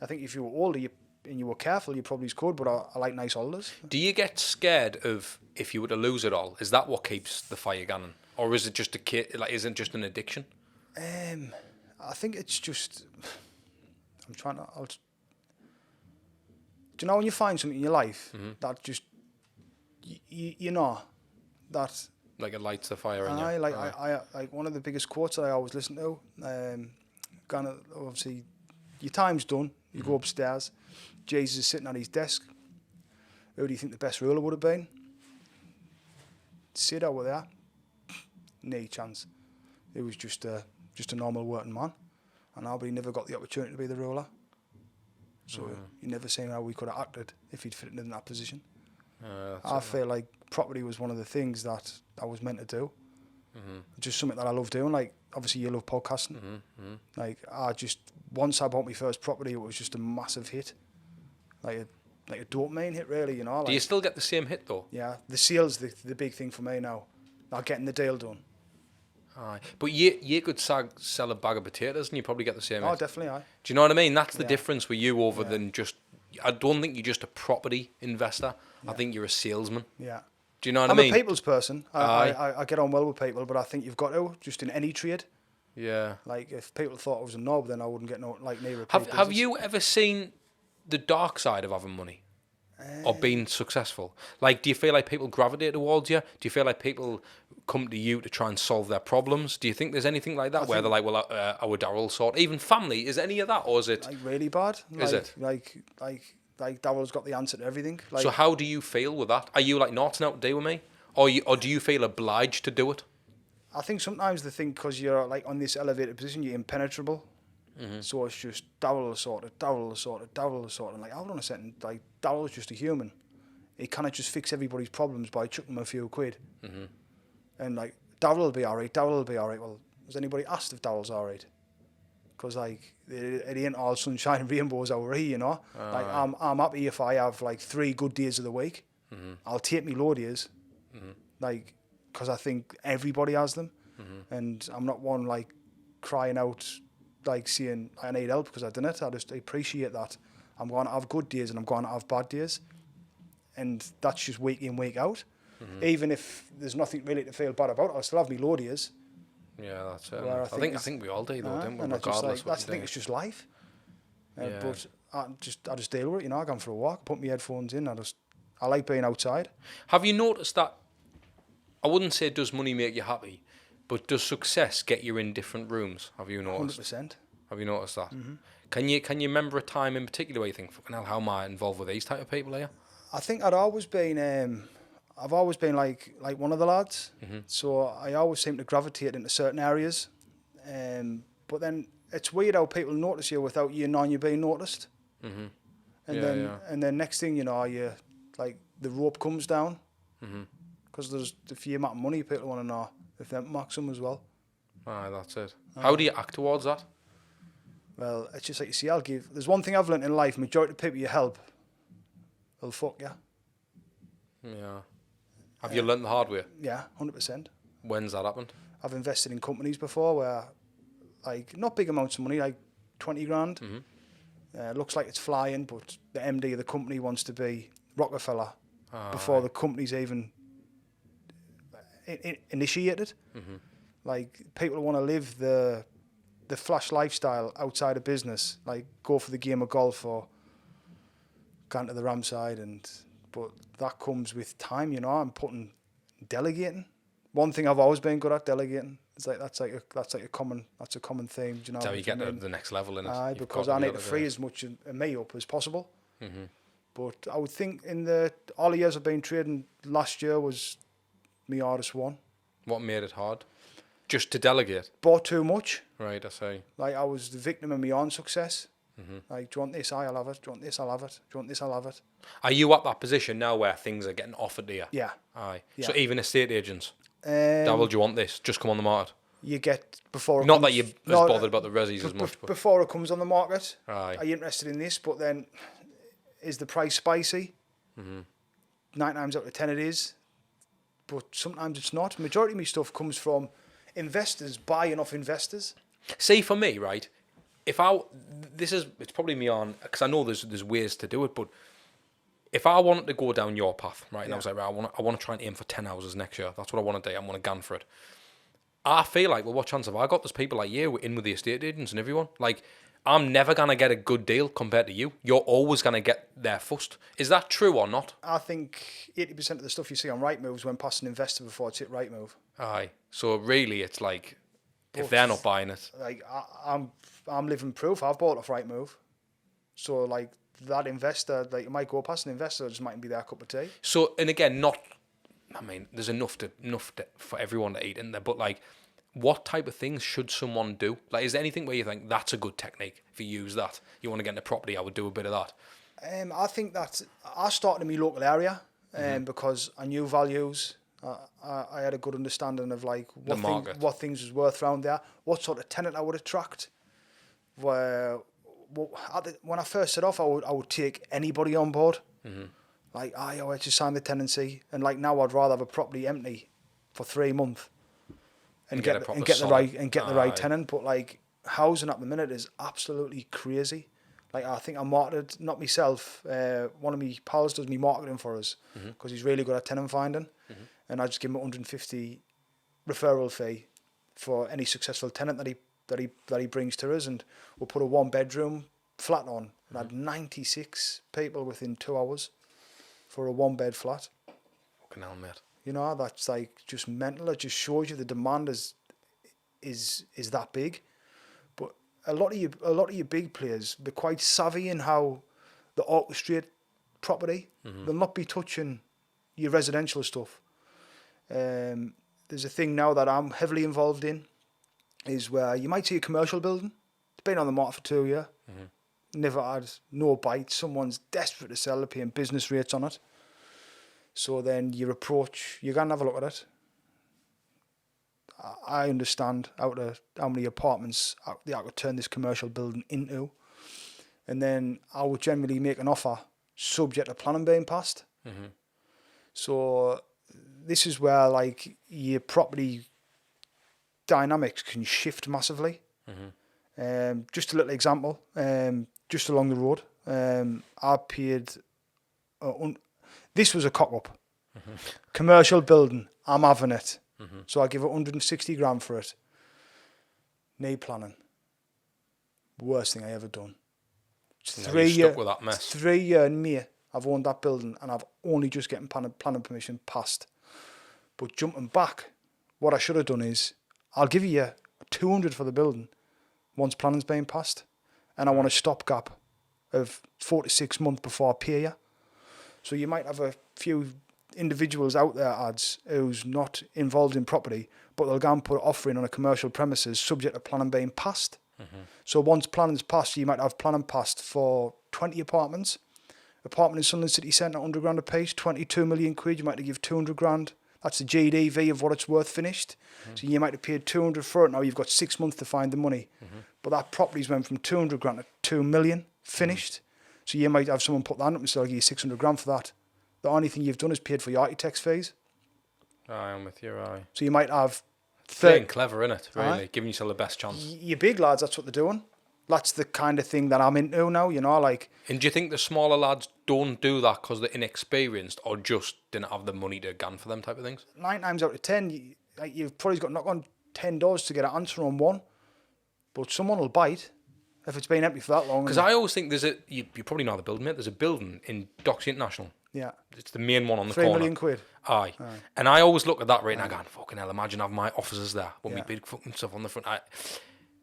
I think if you were older and you were careful, you probably could. But I like nice holidays. Do you get scared of if you were to lose it all? Is that what keeps the fire going, or is it just is it just an addiction? I think it's just. I'm trying to. Do you know when you find something in your life that just you know that like it lights the fire in you? I like one of the biggest quotes that I always listen to. Obviously, your time's done. You go upstairs. Jesus is sitting at his desk. Who do you think the best ruler would have been? Sit over there. No chance. He was just a normal working man, and he never got the opportunity to be the ruler. So you never seen how we could have acted if he'd fit in that position. I feel like property was one of the things that I was meant to do. Just something that I love doing. Like, obviously you love podcasting. Like, once I bought my first property, it was just a massive hit. Like a dopamine hit, really, you know. Like, do you still get the same hit though? Yeah, the sale's the big thing for me now. Not getting the deal done. Aye. But you could sell a bag of potatoes and you probably get the same. Oh, definitely, aye. Do you know what I mean? That's the difference with you over than just. I don't think you're just a property investor. I think you're a salesman. Yeah. Do you know what I mean? I'm a people's person. I get on well with people, but I think you've got to, just in any trade. Yeah. Like, if people thought I was a knob, then I wouldn't get near a Have you ever seen the dark side of having money? Or being successful? Like, do you feel like people gravitate towards you? Do you feel like people come to you to try and solve their problems? Do you think there's anything like that where they're like, well, our Darryl sort? Even family, is any of that, or is it like really bad? Is it like Darryl's got the answer to everything? Like, so how do you feel with that? Are you like not out to do with me, or do you feel obliged to do it? I think sometimes they think because you're like on this elevated position, you're impenetrable. So it's just Darryl sort of. And like, hold on a second, like Darryl's just a human. he cannot just fix everybody's problems by chucking them a few quid. And like, Darryl will be all right, Darryl will be all right. Well, has anybody asked if Darryl's all right? Because like, it ain't all sunshine and rainbows over here, you know. Like, I'm happy if I have like 3 good days of the week. I'll take me low days, like, because I think everybody has them, and I'm not one like crying out, like saying I need help because I've done it. I just appreciate that I'm going to have good days and I'm going to have bad days, and that's just week in, week out. Even if there's nothing really to feel bad about, I'll still have me low days. Yeah, that's it. I think we all do though, don't we? And Regardless, like, that's the thing. It's just life. Yeah. But I just deal with it. You know, I go for a walk, put my headphones in. I like being outside. Have you noticed that? I wouldn't say does money make you happy, but does success get you in different rooms? Have you noticed? 100%. Have you noticed that? Can you remember a time in particular where you think, fucking hell, how am I involved with these type of people here? I think I've always been like one of the lads. So I always seem to gravitate into certain areas. But then it's weird how people notice you without you knowing you're being noticed. And then next thing you know, you like the rope comes down. Because there's the few amount of money people want to know if they max them as well. Aye, that's it. How do you act towards that? Well, it's just like you see, there's one thing I've learned in life, majority of people you help will fuck you. Yeah. Have you learnt the hard way? Yeah, 100%. When's that happened? I've invested in companies before where, like, not big amounts of money, like 20 grand. Looks like it's flying, but the MD of the company wants to be Rockefeller before the company's even initiated. Like, people want to live the flash lifestyle outside of business, like go for the game of golf or go to the Ramside, but that comes with time, you know. I'm delegating. One thing I've always been good at, delegating. It's like that's a common theme, you know. That's how you get to the next level in it. Aye, because I need to free as much of me up as possible. But I would think all the years I've been trading, last year was my hardest one. What made it hard? Just to delegate? Bought too much. Right, I see. Like, I was the victim of my own success. Like, do you want this? I'll have it. Do you want this? I'll have it. Do you want this? I'll have it. Are you at that position now where things are getting offered to you? Yeah. Aye. Yeah. So even estate agents? Darryl, do you want this? Just come on the market? You get before... Not that you're as bothered about the resis as much. But before it comes on the market, aye. Are you interested in this? But then, is the price spicy? 9 times out of 10 it is. But sometimes it's not. Majority of my stuff comes from investors buying off investors. See, for me, right, it's probably me on, because I know there's ways to do it, but if I wanted to go down your path, right, and I was like, right, I want to try and aim for 10 houses next year, that's what I want to do, I want to gun for it. I feel like, well, what chance have I got? There's people like you in with the estate agents and everyone. Like, I'm never going to get a good deal compared to you. You're always going to get there first. Is that true or not? I think 80% of the stuff you see on Rightmove's when past an investor before it's hit Rightmove. Aye. So really, it's like, if they're not buying it. Like, I'm living proof. I've bought off Rightmove. So, like, that investor, like, it might go past an investor, it just mightn't be their cup of tea. So, and again, there's enough for everyone to eat in there, but like, what type of things should someone do? Like, is there anything where you think that's a good technique? If you use that, you want to get into property, I would do a bit of that. I think that I started in my local area because I knew values. I had a good understanding of like what things was worth around there, what sort of tenant I would attract. When I first set off, I would take anybody on board. Like, I just signed the tenancy, and like now I'd rather have a property empty for 3 months and get the right tenant. But like, housing at the minute is absolutely crazy. Like, I think I marketed, not myself, one of my pals does me marketing for us because he's really good at tenant finding, and I just give him a 150 referral fee for any successful tenant that he brings to us, and we'll put a 1-bedroom flat on. And I had 96 people within 2 hours for a 1-bed flat. Fucking hell, mate. You know, that's like just mental. It just shows you the demand is that big. But a lot of your big players, they're quite savvy in how they orchestrate property. They'll not be touching your residential stuff. There's a thing now that I'm heavily involved in, is where you might see a commercial building. It's been on the market for 2 years. Never had no bite. Someone's desperate to sell, they're paying business rates on it. So then your approach, you can have a look at it. I understand how many apartments I could turn this commercial building into. And then I would generally make an offer subject to planning being passed. Mm-hmm. So this is where like your property dynamics can shift massively. Mm-hmm. Just a little example, just along the road, I paid, this was a cock-up. Mm-hmm. Commercial building, I'm having it. Mm-hmm. So I give it 160 grand for it. Need planning. Worst thing I ever done. Stuck with that mess. 3 years in May, I've owned that building and I've only just getting planning permission passed. But jumping back, what I should have done is, I'll give you 200 for the building once planning's been passed. And I want a stopgap of 4 to 6 months before I pay you. So you might have a few individuals out there, ads, who's not involved in property, but they'll go and put an offer in on a commercial premises subject to planning being passed. Mm-hmm. So once planning's passed, you might have planning passed for 20 apartments. Apartment in Sunderland City Centre, 100 grand a piece, 22 million quid, you might have give 200 grand. That's the GDV of what it's worth finished. Mm-hmm. So you might have paid 200 for it, now you've got 6 months to find the money. Mm-hmm. But that property's went from 200 grand to 2 million finished. Mm-hmm. So you might have someone put that up and say, I'll give you 600 grand for that. The only thing you've done is paid for your architect's fees. Aye, I'm with you, aye. So you might have... Being clever, innit, really? Giving yourself the best chance. Your big lads, that's what they're doing. That's the kind of thing that I'm into now, you know, like... And do you think the smaller lads don't do that because they're inexperienced or just didn't have the money to gun for them type of things? 9 times out of 10, you've probably got to knock on 10 doors to get an answer on one. But someone will bite if it's been empty for that long. Because I always think you probably know the building, mate. There's a building in Docks International. Yeah. It's the main one on the corner. 3 million quid. Aye. And I always look at that rate and I go, fucking hell, imagine having my offices there with me big fucking stuff on the front.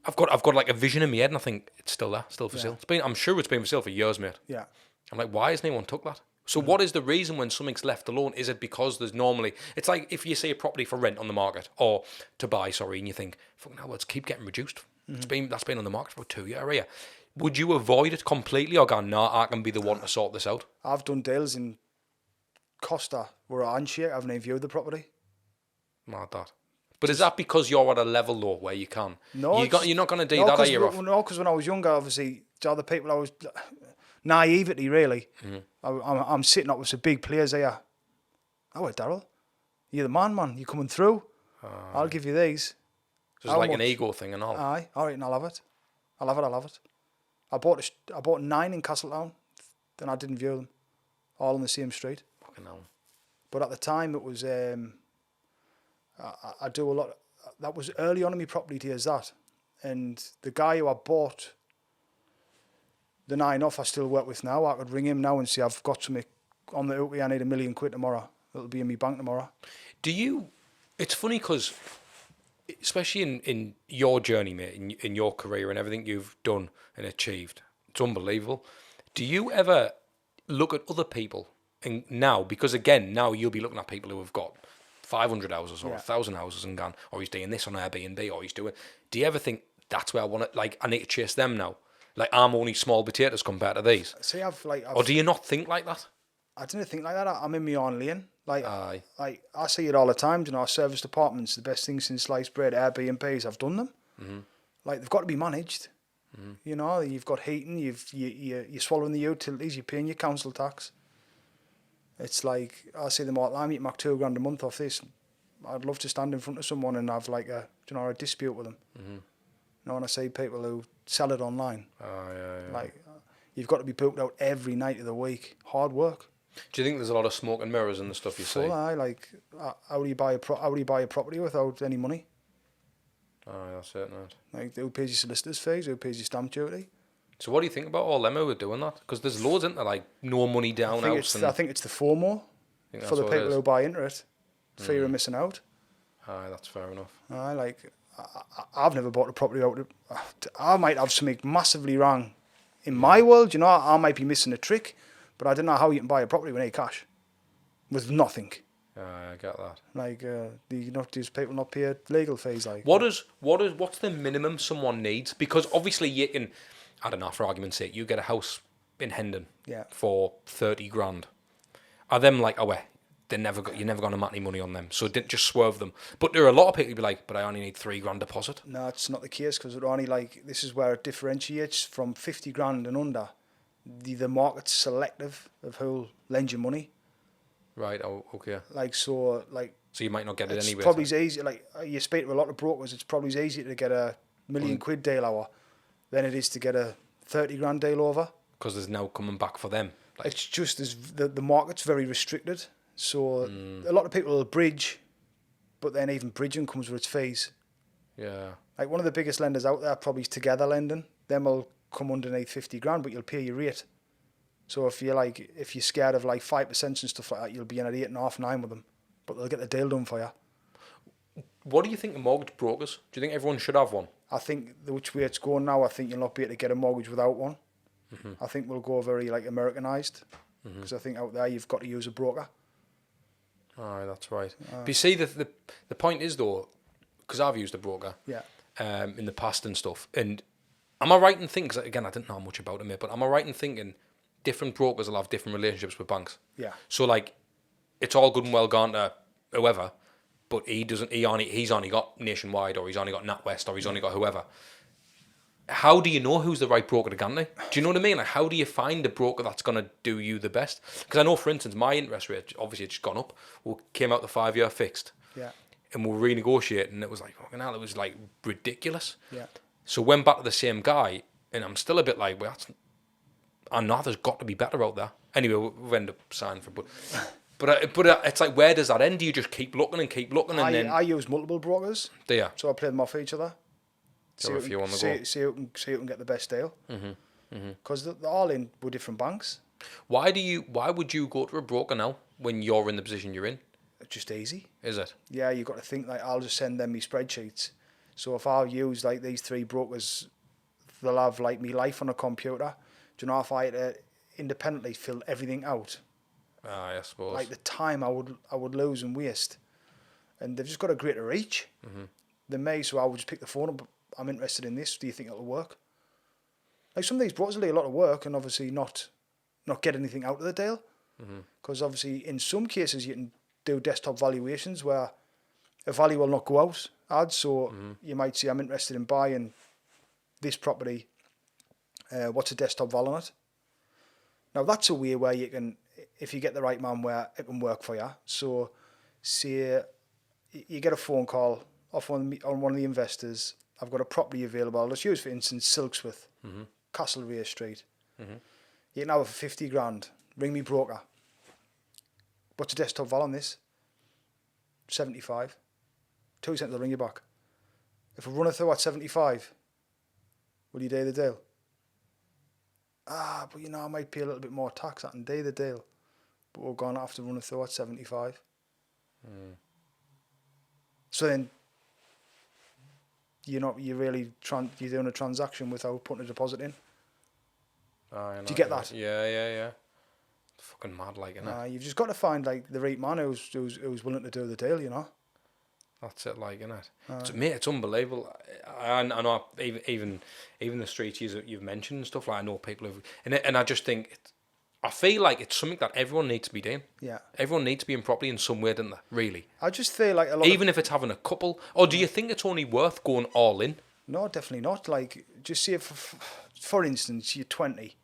I've got like a vision in my head and I think it's still there, still for sale. I'm sure it's been for sale for years, mate. Yeah. I'm like, why hasn't anyone took that? So what is the reason when something's left alone? Is it because there's normally... It's like if you see a property for rent on the market or to buy, and you think, fucking hell, let's keep getting reduced. Mm-hmm. That's been on the market for 2 years. Would you avoid it completely or go, I can be the one to sort this out? I've done deals in Costa where I handshake, I haven't even viewed the property. Mad that. But is that because you're at a level though where you can? No, you're not going to do that, are you? No, because when I was younger, obviously, the other people, I was naivety really. Mm-hmm. I'm sitting up with some big players here. Oh, wait, Darryl, you're the man. You coming through? I'll give you these. So it's like an ego thing and all. Aye, all right, and I'll have it. I'll have it. I bought 9 in Castletown, then I didn't view them, all on the same street. Fucking hell. But at the time, it was I do a lot. That was early on in my property days, that, and the guy who I bought the 9 off, I still work with now. I could ring him now and say I've got something on the OT. I need £1 million tomorrow. It'll be in my bank tomorrow. It's funny because, especially in your journey, mate, in your career and everything you've done and achieved, it's unbelievable. Do you ever look at other people and now, because again, now you'll be looking at people who have got 500 houses or 1,000 houses and gone, or he's doing this on Airbnb, or he's doing... Do you ever think, that's where I want to... Like, I need to chase them now? Like, I'm only small potatoes compared to these. See, or do you not think like that? I didn't think like that. I'm in my own lane. Like, like I see it all the time. You know, service departments, the best thing since sliced bread, Airbnbs, I've done them. Mm-hmm. Like, they've got to be managed. Mm-hmm. You know, you've got heating, you're swallowing the utilities, you're paying your council tax. It's like, I see them all the time, you make $2,000 a month off this. I'd love to stand in front of someone and have like a dispute with them. Mm-hmm. You know, when I see people who sell it online, like, you've got to be booked out every night of the week. Hard work. Do you think there's a lot of smoke and mirrors in the stuff you see? Like, how do you buy a property without any money? That's it, mate. Like, who pays your solicitor's fees? Who pays your stamp duty? So what do you think about all them who are doing that? Because there's loads, isn't there, like, no money down house. I think it's the FOMO for the people who buy into it. Fear of missing out. That's fair enough. Like, I've never bought a property out. I might have something massively wrong in my world. You know, I might be missing a trick, but I don't know how you can buy a property with any cash, with nothing. I get that. Like, these people not pay legal fees. Like, what's the minimum someone needs? Because obviously you can, I don't know, for argument's sake, you get a house in Hendon for 30 grand. Are them like, you're never going to make any money on them. So just swerve them. But there are a lot of people who be like, but I only need $3,000 deposit. No, it's not the case, because it only this is where it differentiates from 50 grand and under. The market's selective of who'll lend you money. Right. Oh, okay. So you might not get it it's anyway. Probably easy. You speak to a lot of brokers, it's probably easier to get a £1 million deal over than it is to get a 30 grand deal over. Because there's now coming back for them. It's just the market's very restricted. So a lot of people will bridge, but then even bridging comes with its fees. Yeah. Like one of the biggest lenders out there probably is Together Lending. Them will come underneath 50 grand, but you'll pay your rate. So if you're scared of 5% and stuff like that, you'll be in at 8.5, 9 with them. But they'll get the deal done for you. What do you think of mortgage brokers? Do you think everyone should have one? I think which way it's going now, I think you'll not be able to get a mortgage without one. I think we'll go very Americanized, because I think out there you've got to use a broker. Oh, that's right. But you see, the point is though, because I've used a broker in the past and stuff, and am I right in thinking, because again I didn't know much about them, but am I right in thinking different brokers will have different relationships with banks? Yeah. So it's all good and well gone to whoever, but he's only got Nationwide, or he's only got NatWest, or he's only got whoever. How do you know who's the right broker to go to? Do you know what I mean? How do you find the broker that's going to do you the best? Because I know, for instance, my interest rate, obviously it's gone up. We came out the 5-year fixed. Yeah. And we're renegotiating, and it was fucking hell, it was ridiculous. Yeah. So went back to the same guy, and I'm still a bit well, I know there's got to be better out there. Anyway, we've ended up signing for, but it's where does that end? Do you just keep looking and keep looking, and then I use multiple brokers. Do you? So I play them off each other. See who can get the best deal. Because they're all in with different banks. Why would you go to a broker now when you're in the position you're in? It's just easy. Is it? Yeah, you've got to think I'll just send them my spreadsheets. So if I use these 3 brokers, they'll have me life on a computer. Do you know, if I had to independently fill everything out, I suppose. the time I would lose and waste. And they've just got a greater reach than me, so I would just pick the phone up. I'm interested in this. Do you think it'll work? Some of these brokers will do a lot of work and obviously not get anything out of the deal. Because obviously in some cases you can do desktop valuations where a value will not go out ads. So you might say, I'm interested in buying this property. What's a desktop val on it? Now that's a way where you can, if you get the right man, where it can work for you. So say you get a phone call off on one of the investors. I've got a property available. Let's use, for instance, Silksworth, Castlereagh Street. You can have it for 50 grand. Ring me broker. What's the desktop val on this? 75. 2 cents, I'll ring you back. If I run it through at 75, will you do the deal? But I might pay a little bit more tax. I can do the deal. But we're going to have to run it through at 75. So then, you're doing a transaction without putting a deposit in. Do you get that? Yeah. It's fucking mad, isn't it? You've just got to find the right man who's willing to do the deal, That's it, isn't it? Mate, it's unbelievable. I know even the streets you've mentioned and stuff. I know people have, and I just think I feel like it's something that everyone needs to be doing. Yeah. Everyone needs to be in property in some way, don't they? Really. I just feel like a lot. Even if it's having a couple, or do you think it's only worth going all in? No, definitely not. Just say for instance, you're 20.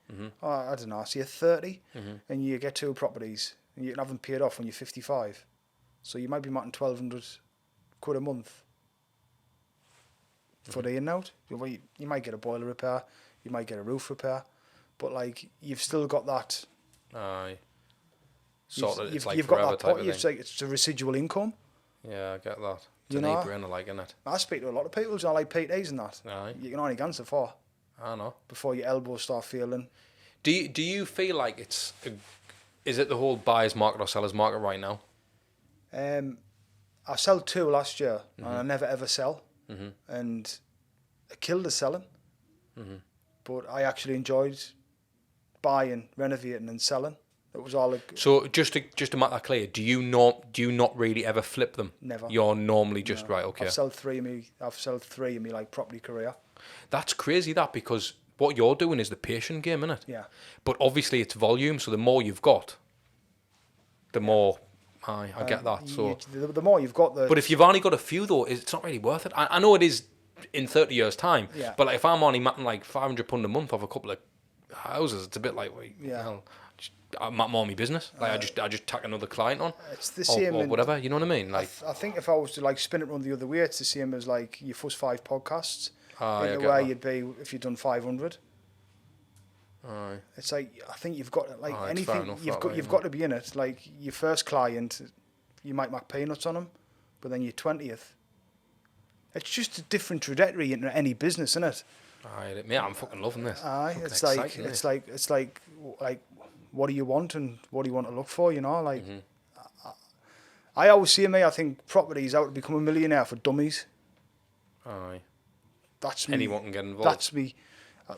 Or, I don't know. So you're 30, and you get 2 properties, and you can have them paid off when you're 55. So you might be making £1,200 a month for the in and out. You might get a boiler repair, you might get a roof repair, but you've still got that. Aye. You've got that pot. It's a residual income. Yeah, I get that. It's an no-brainer, isn't it? I speak to a lot of people who like PTs and that. Aye. You can only Gangster 4. I know. Before your elbows start feeling. Do you feel like is it the whole buyer's market or seller's market right now? I sold 2 last year, and I never ever sell. And I killed the selling. But I actually enjoyed buying, renovating, and selling. It was all. So just to make that clear, do you not really ever flip them? Never. You're normally just right. Okay. I've sold 3 in my property career. That's crazy, because what you're doing is the patient game, isn't it? Yeah. But obviously it's volume, so the more you've got, the more Aye, I get that. So, the more you've got, but if you've only got a few though, it's not really worth it. I know it is in 30 years' time. Yeah. But like, if I'm only matting like £500 a month off a couple of houses, it's a bit like, wait, hell, I mat more my business. Like I just tack another client on. It's the same or whatever. You know what I mean? Like, I think if I was to like spin it around the other way, it's the same as like your first 5 podcasts. I in the get way that. you'd be if you'd done 500. Aye. It's like, I think you've got like It's fair anything enough you've got to be in it. Like your first client, you might make peanuts on them, but then your 20th, it's just a different trajectory in any business, isn't it? Aye, mate, I'm fucking loving this. Aye, Fucking it's like exciting, it's like what do you want and what do you want to look for? You know, like I always see me. I think property is out to become a millionaire for dummies. Aye. That's me. Anyone can get involved. That's me.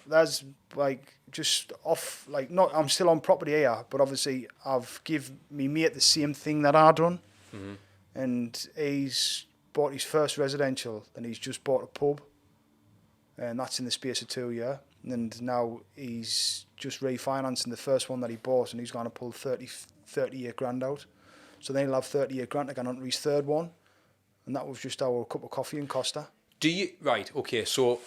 That's like just off. Like not. I'm still on property here, but obviously I've give me mate the same thing that I done, and he's bought his first residential, and he's just bought a pub, and that's in the space of 2 years. And now he's just refinancing the first one that he bought, and he's going to pull 38 grand out. So then he'll have 38 grand to go on to his third one, and that was just our cup of coffee in Costa. Do you right? Okay, so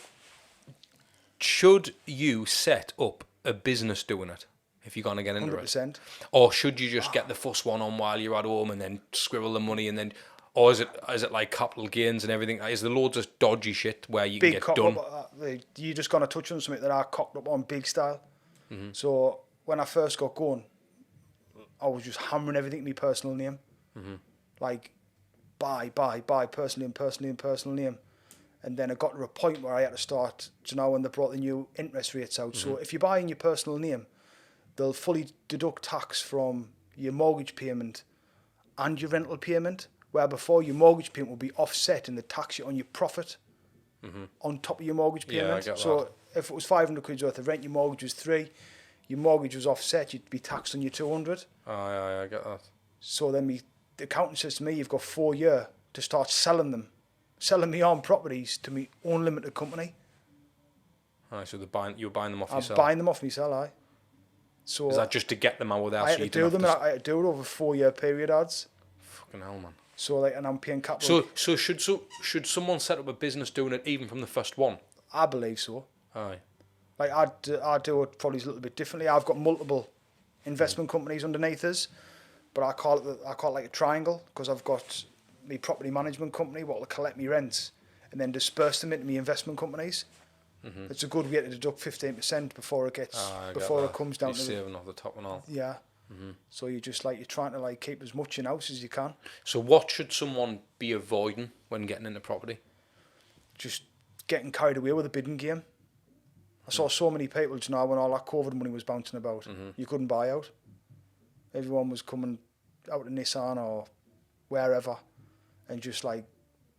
should you set up a business doing it if you're gonna get into 100%. it, or should you just get the first one on while you're at home and then scribble the money and then, or is it like capital gains and everything? Is there loads of dodgy shit where you can get done? You're just gonna touch on something that I cocked up on big style. So when I first got going, I was just hammering everything in my personal name, like buy, personal name. And then I got to a point where I had to start, when they brought the new interest rates out. So if you buy in your personal name, they'll fully deduct tax from your mortgage payment and your rental payment, where before your mortgage payment will be offset and they tax you on your profit on top of your mortgage payment. Yeah, I get so that. if it was 500 quid worth of rent, your mortgage was 3, your mortgage was offset, you'd be taxed on your 200. Aye, I get that. So then the accountant says to me, you've got 4 years to start selling me on properties to my own limited company. Aye, so you're buying them off yourself. I'm buying them off myself, aye. So is that just to get them out without? I had to do them. I had to do it over a 4-year period, ads. Fucking hell, man. So like, and I'm paying capital. So should someone set up a business doing it even from the first one? I believe so. Aye. Like I do it probably a little bit differently. I've got multiple investment companies underneath us, but I call it like a triangle, because I've got my property management company what will collect me rents and then disperse them into my investment companies. It's a good way to deduct 15% before it comes down to saving off the top and all. Yeah. So you're trying to like keep as much in house as you can. So what should someone be avoiding when getting into property? Just getting carried away with the bidding game. I saw so many people, when all that COVID money was bouncing about, you couldn't buy out. Everyone was coming out of Nissan or wherever and just like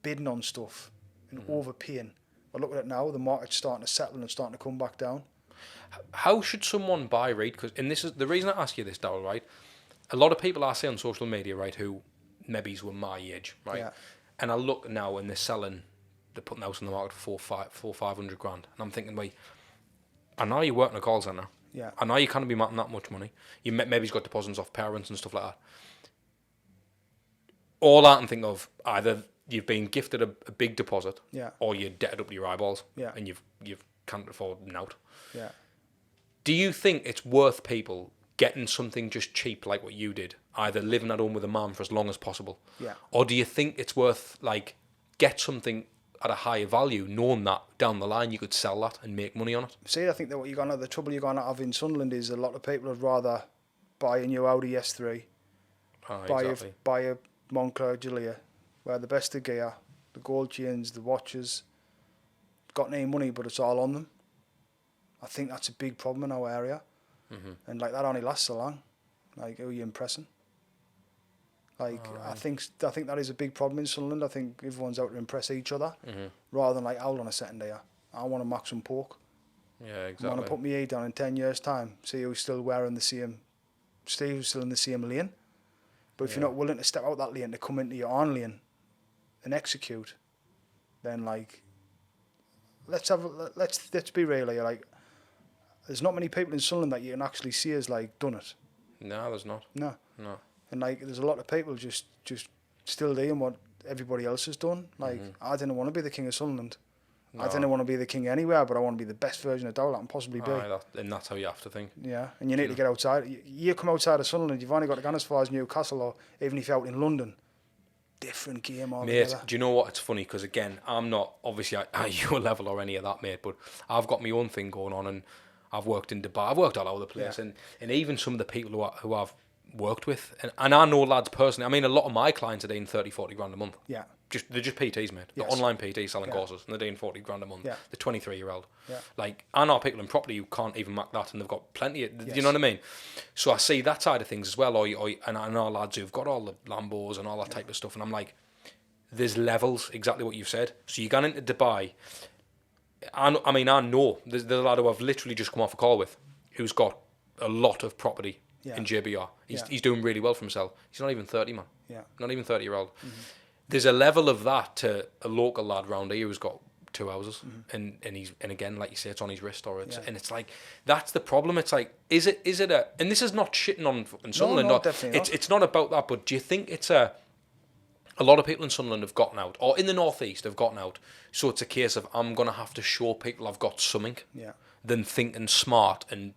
bidding on stuff and overpaying. But look at it now, the market's starting to settle and starting to come back down. How should someone buy, right? And this is the reason I ask you this, Darryl, right? A lot of people I see on social media, right, who maybe were my age, right? Yeah. And I look now and they're putting the house on the market for 500 grand. And I'm thinking, wait, I know you work in a call centre. Yeah. I know you can't be making that much money. Maybe he's got deposits off parents and stuff like that. All I can think of, either you've been gifted a big deposit, or you're debted up to your eyeballs, and you can't afford nout. Yeah. Do you think it's worth people getting something just cheap like what you did, either living at home with a mum for as long as possible, or do you think it's worth like get something at a higher value, knowing that down the line you could sell that and make money on it? See, I think that the trouble you're going to have in Sunderland is a lot of people would rather buy a new Audi S3, buy a Moncler Giulia, where the best of gear, the gold chains, the watches, got any money, but it's all on them. I think that's a big problem in our area, and like that only lasts so long. Like, who are you impressing? Like, I think that is a big problem in Sunderland. I think everyone's out to impress each other, rather than like, I'll on a setting day. I want to max some pork. Yeah, exactly. I want to put my head down in 10 years' time, see who's still wearing who's still in the same lane. But if you're not willing to step out that lane to come into your own lane and execute, then like, let's be real here. Like, there's not many people in Sunderland that you can actually see as like done it. No, there's not. No. And like, there's a lot of people just still doing what everybody else has done. Like, I didn't want to be the king of Sunderland. No. I didn't want to be the king anywhere, but I want to be the best version of Darryl I can possibly be. And that's how you have to think. Yeah, and you need to get outside. You come outside of Sunderland, you've only got to go as far as Newcastle, or even if you're out in London, different game altogether. Mate, do you know what? It's funny, because again, I'm not obviously at your level or any of that, mate, but I've got my own thing going on, and I've worked in Dubai, I've worked all over the place, and even some of the people who I've worked with, and I know lads personally, I mean, a lot of my clients are doing 30, 40 grand a month. Yeah. They're just PTs, mate. They're online PTs selling courses, and they're doing 40 grand a month. Yeah. They're 23-year-old. Yeah. Like, I know people in property who can't even make that, and they've got plenty of, you know what I mean? So I see that side of things as well, and I know lads who've got all the Lambos and all that type of stuff, and I'm like, there's levels, exactly what you've said. So you're going into Dubai, I know there's a lad who I've literally just come off a call with, who's got a lot of property in JBR. He's doing really well for himself. He's not even 30, man. Yeah. Not even 30-year-old. Mm-hmm. There's a level of that to a local lad round here who's got 2 houses, and again, like you say, it's on his wrist, or it's and it's like, that's the problem. It's like, is it a, and this is not shitting on Sunderland. No, definitely not. It's not about that. But do you think it's a lot of people in Sunderland have gotten out, or in the northeast have gotten out? So it's a case of, I'm gonna have to show people I've got something, than thinking smart and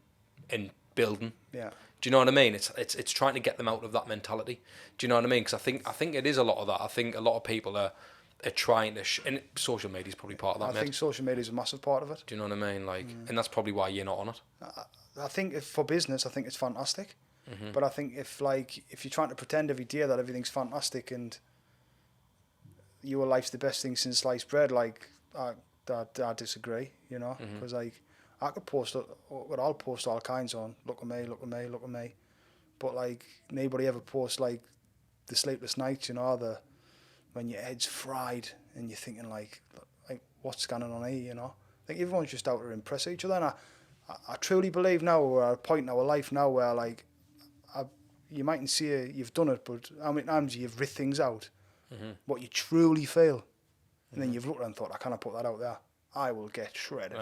building. Yeah. Do you know what I mean? It's trying to get them out of that mentality. Do you know what I mean? Because I think it is a lot of that. I think a lot of people are trying to, and social media is probably part of that. I think social media is a massive part of it. Do you know what I mean? Like, and that's probably why you're not on it. I think for business, I think it's fantastic. Mm-hmm. But I think if you're trying to pretend every day that everything's fantastic and your life's the best thing since sliced bread, like, I disagree. You know, because like, I could post, I'll post all kinds on, look at me. But like, nobody ever posts like the sleepless nights, you know, when your head's fried and you're thinking like what's going on here, you know. I think everyone's just out to impress each other. And I truly believe now we're at a point in our life now where like, you mightn't see you've done it, but how many times you've writ things out, what you truly feel, and then you've looked and thought, I cannot put that out there. I will get shredded.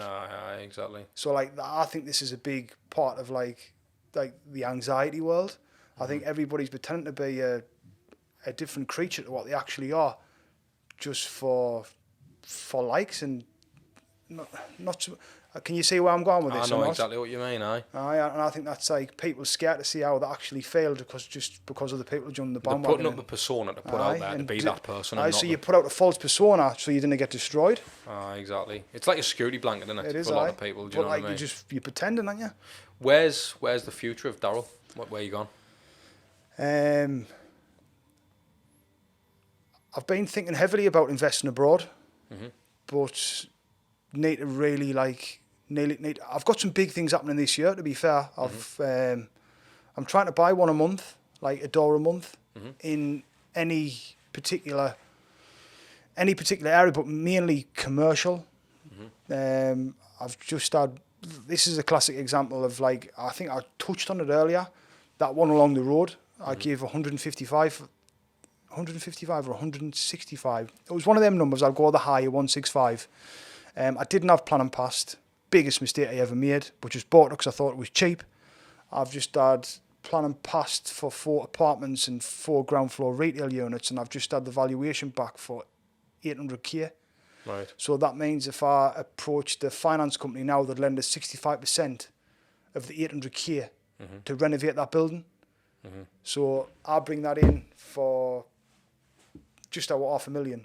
Exactly. So like, I think this is a big part of like the anxiety world. I think everybody's pretending to be a different creature to what they actually are, just for likes and not. Can you see where I'm going with this? I know exactly what you mean. And I think that's like, people scared to see how they actually failed because of the people jumping the bandwagon. They're putting up the persona to put out there to be that person. So you put out a false persona so you didn't get destroyed. Exactly. It's like a security blanket, isn't it? It is, for a lot of people. Do you know what I mean? You're pretending, aren't you? Where's the future of Darryl? Where are you gone? I've been thinking heavily about investing abroad, but need to really I've got some big things happening this year, to be fair. I'm trying to buy one a month, like a door a month, in any particular area, but mainly commercial. I've just had, this is a classic example of like, I think I touched on it earlier, that one along the road. I gave 155 or 165. It was one of them numbers. I'll go the higher, 165. I didn't have planning past. Biggest mistake I ever made, but just bought it because I thought it was cheap. I've just had planning past for 4 apartments and 4 ground floor retail units, and I've just had the valuation back for 800k. Right. So that means if I approach the finance company now, they'd lend us 65% of the 800k to renovate that building. So I'll bring that in for just over $500,000.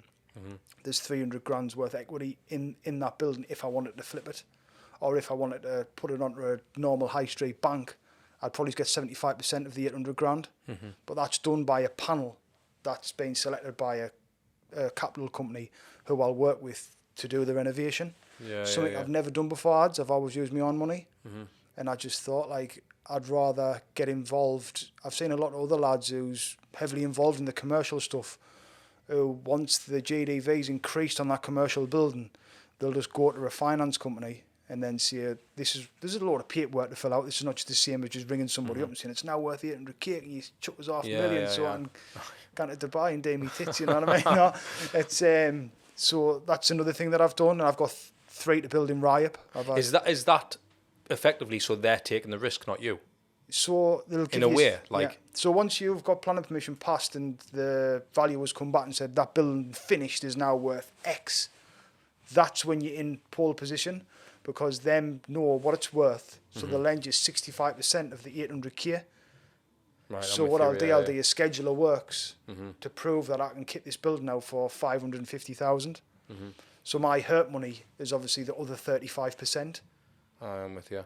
There's 300 grand's worth equity in that building if I wanted to flip it. Or if I wanted to put it onto a normal high street bank, I'd probably get 75% of the 800 grand. But that's done by a panel that's been selected by a capital company who I'll work with to do the renovation. Something I've never done before, I've always used my own money. And I just thought, like, I'd rather get involved. I've seen a lot of other lads who's heavily involved in the commercial stuff, who once the GDV's increased on that commercial building, they'll just go to a finance company and then say, there's a lot of paperwork to fill out. This is not just the same as just ringing somebody up and saying, it's now worth 800k, and you chuck us $500,000 so I can go to Dubai and do me tits, you know what I mean? No, it's, so that's another thing that I've done, and I've got 3 to build in Ryop. Is that effectively so they're taking the risk, not you? So they'll give In a you, way, like... So once you've got planning permission passed and the valuers come back and said that building finished is now worth X, that's when you're in pole position, because them know what it's worth. So they'll lend you 65% of the 800k. Right, So what I'll do is schedule of works to prove that I can kit this building out for 550,000. So my hurt money is obviously the other 35%. I'm with you.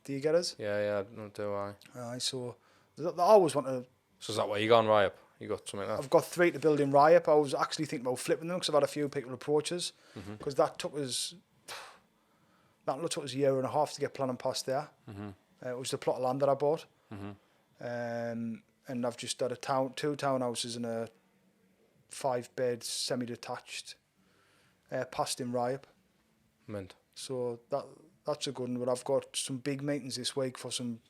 Do you get us? Yeah, no, do I. Aye, so I always want to... So is that where you gone, right up? You got something like that? I've got 3 to build in Ryup. I was actually thinking about flipping them because I've had a few people approach us. Because that took us a year and a half to get planning past there. It was the plot of land that I bought. And I've just had 2 townhouses and a 5-bed semi-detached passed in Ryup. Mint. So that's a good one. But I've got some big meetings this week for some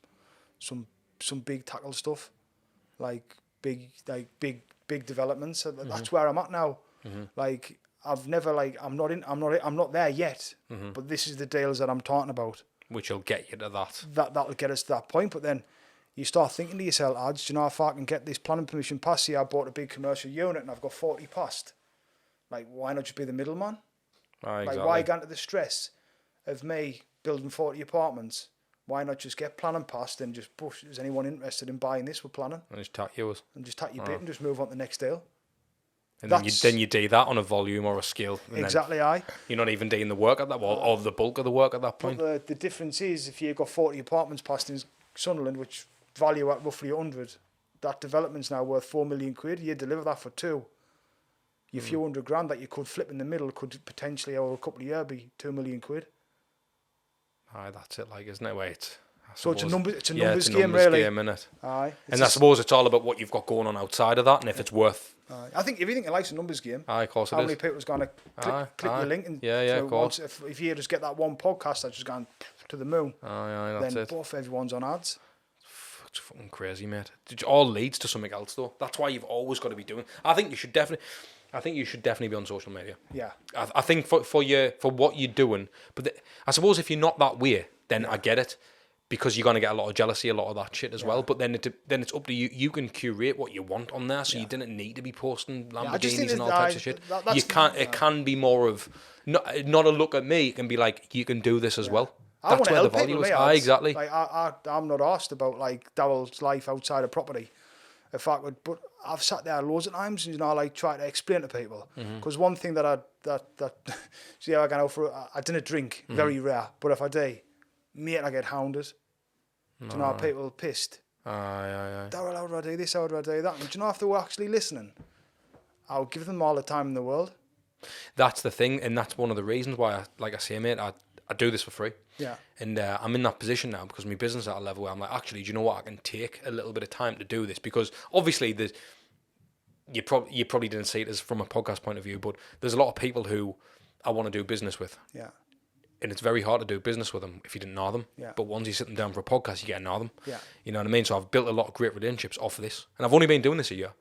big tackle stuff, like big developments. That's where I'm at now. Like I'm not there yet. But this is the deals that I'm talking about. Which will get you to that. That'll get us to that point. But then you start thinking to yourself, do you know if I can get this planning permission passed here? I bought a big commercial unit and I've got 40 passed. Like, why not just be the middleman? Exactly. Like, why go into the stress of me building 40 apartments? Why not just get planning passed and just push? Is anyone interested in buying this with planning? And just tack yours. And just tack your bit and just move on to the next deal. And then you do that on a volume or a scale. Exactly, aye. You're not even doing the work at that, or the bulk of the work at that point. But the difference is, if you've got 40 apartments passed in Sunderland, which value at roughly 100, that development's now worth 4 million quid. You deliver that for 2. Your few $100,000 that you could flip in the middle could potentially, over a couple of years, be 2 million quid. Aye, that's it, like, isn't it? Wait. So it's a numbers game, really. Game, innit? Aye. And I suppose it's all about what you've got going on outside of that, and if it's worth. I think if you think it likes a numbers game, aye, of course it how is. many people's going to click the link? And of course. If you just get that one podcast that's just gone to the moon, that's then it. both everyone's on ads. It's fucking crazy, mate. It all leads to something else, though. That's why you've always got to be doing. I think you should definitely be on social media. Yeah. I think for what you're doing, but I suppose if you're not that way, then I get it, because you're going to get a lot of jealousy, a lot of that shit as well. But then it's up to you. You can curate what you want on there, so you didn't need to be posting Lamborghinis and all types of shit. You can't. It can be more of not a look at me. It can be like, you can do this as well. That's where the value is. Exactly. Like I'm not asked about like Darryl's life outside of property. If I could, but I've sat there loads of times, and like try to explain to people. Because one thing that see how I can offer, I didn't drink, very rare. But if I do, mate, I get hounded. Do you know how people pissed? Aye. Darryl, how do I do this? How do I do that? And do you know if they were actually listening? I'll give them all the time in the world. That's the thing, and that's one of the reasons why, like I say, mate, I do this for free. Yeah. And I'm in that position now because my business is at a level where I'm like, actually, do you know what? I can take a little bit of time to do this, because obviously you probably didn't see it as from a podcast point of view, but there's a lot of people who I want to do business with. Yeah. And it's very hard to do business with them if you didn't know them. Yeah. But once you sit them down for a podcast, you get to know them. Yeah. You know what I mean? So I've built a lot of great relationships off of this. And I've only been doing this a year.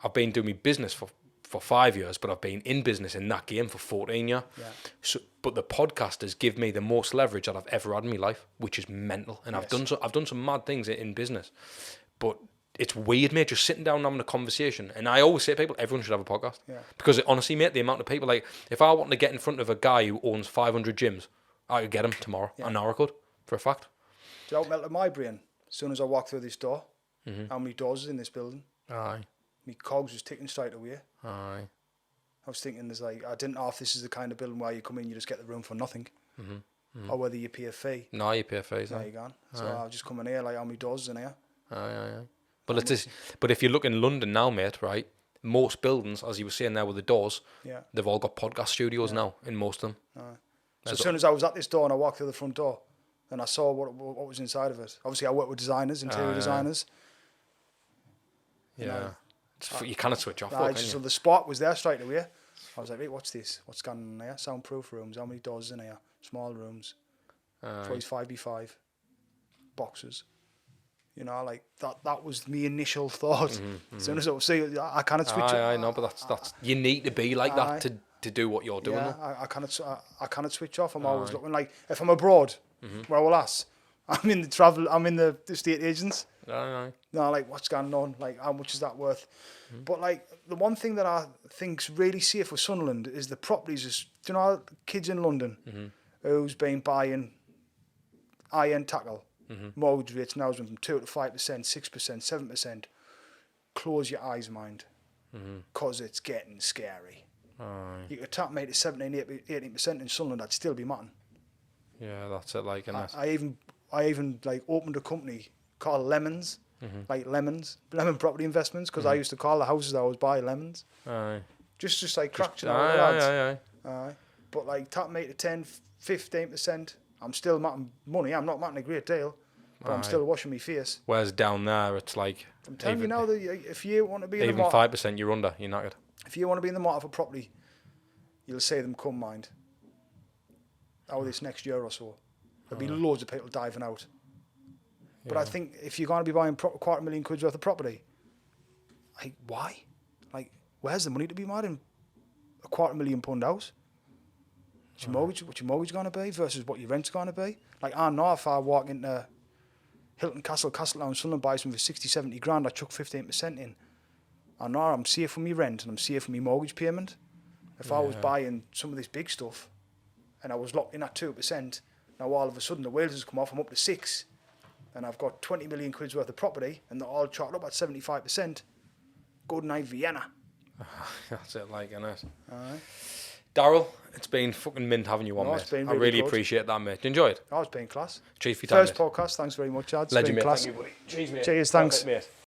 I've been doing my business for 5 years, but I've been in business in that game for 14 years. Yeah. So, but the podcasters give me the most leverage that I've ever had in my life, which is mental. And I've done some mad things in business. But it's weird, mate, just sitting down and having a conversation. And I always say to people, everyone should have a podcast. Yeah. Because honestly, mate, the amount of people, like, if I wanted to get in front of a guy who owns 500 gyms, I could get him tomorrow. I know I could, for a fact. Do you know what melted my brain? As soon as I walked through this door, how many doors is in this building? Aye. My cogs was ticking straight away. Aye. I was thinking, I didn't know if this is the kind of building where you come in, you just get the room for nothing. Or whether you pay a fee. No, you pay a fee. There you go. So I'll just come in here, like, how many doors is in here? Aye. But if you look in London now, mate, right, most buildings, as you were saying there with the doors, they've all got podcast studios now in most of them. So as soon as I was at this door and I walked through the front door, and I saw what was inside of it. Obviously, I work with designers, interior designers. Yeah. You cannot switch off, can you? So the spot was there straight away. I was like, wait, what's this? What's going on here? Soundproof rooms. How many doors is in here? Small rooms. Twice 5x5. Boxes. You know, like that was my initial thought. As soon as I cannot switch off. I know, but that's you need to be like that to do what you're doing. Yeah, I cannot switch off. I'm always looking, like, if I'm abroad, where I will ask, I'm in the travel. I'm in the estate agents. Aye. No, like what's going on? Like how much is that worth? But like the one thing that I think's really safe with Sunderland is the properties. Do you know kids in London who's been buying high-end tackle? Mortgage rates now has been from 2 to 5%, 6%, 7%. Close your eyes, mind, because it's getting scary. Aye. You could tap me to 17, 18% in Sunderland, I'd still be mutton. Yeah, that's it. Like, and I even like opened a company called Lemons, like lemon property investments, because I used to call the houses I was buying lemons. aye. Just like cracking Aye. Aye. But like tap me to 10, 15%, I'm still matting money. I'm not matting a great deal, but I'm still washing my face. Whereas down there, it's like... I'm telling you now that if you want to be in the even market, 5%, you're under. You're knackered. if you want to be in the market for property, you'll see them come, mind. Over this next year or so, there'll be loads of people diving out. But I think if you're going to be buying £250,000 worth of property, like why? Like where's the money to be made in a £250,000 house? What's your mortgage going to be versus what your rent's going to be? Like I know if I walk into Hilton Castle, Castletown, Sunderland, buy something for 60, 70 grand, I chuck 15% in. I know I'm safe for my rent and I'm safe for my mortgage payment. If I was buying some of this big stuff and I was locked in at 2%, now all of a sudden the wheels has come off, I'm up to 6%, and I've got 20 million quid's worth of property and they're all chalked up at 75%. Good night, Vienna. That's it, like, innit? Aye. Darryl, it's been fucking mint having you on, No, mate. it's been I really really good. appreciate that, mate. You enjoyed it? I was being class. Cheers for your time, First mate. podcast, thanks very much, Chad. It's Legend, been mate. class. Thank you, buddy. Cheers, mate. Cheers, thanks. Perfect, mate.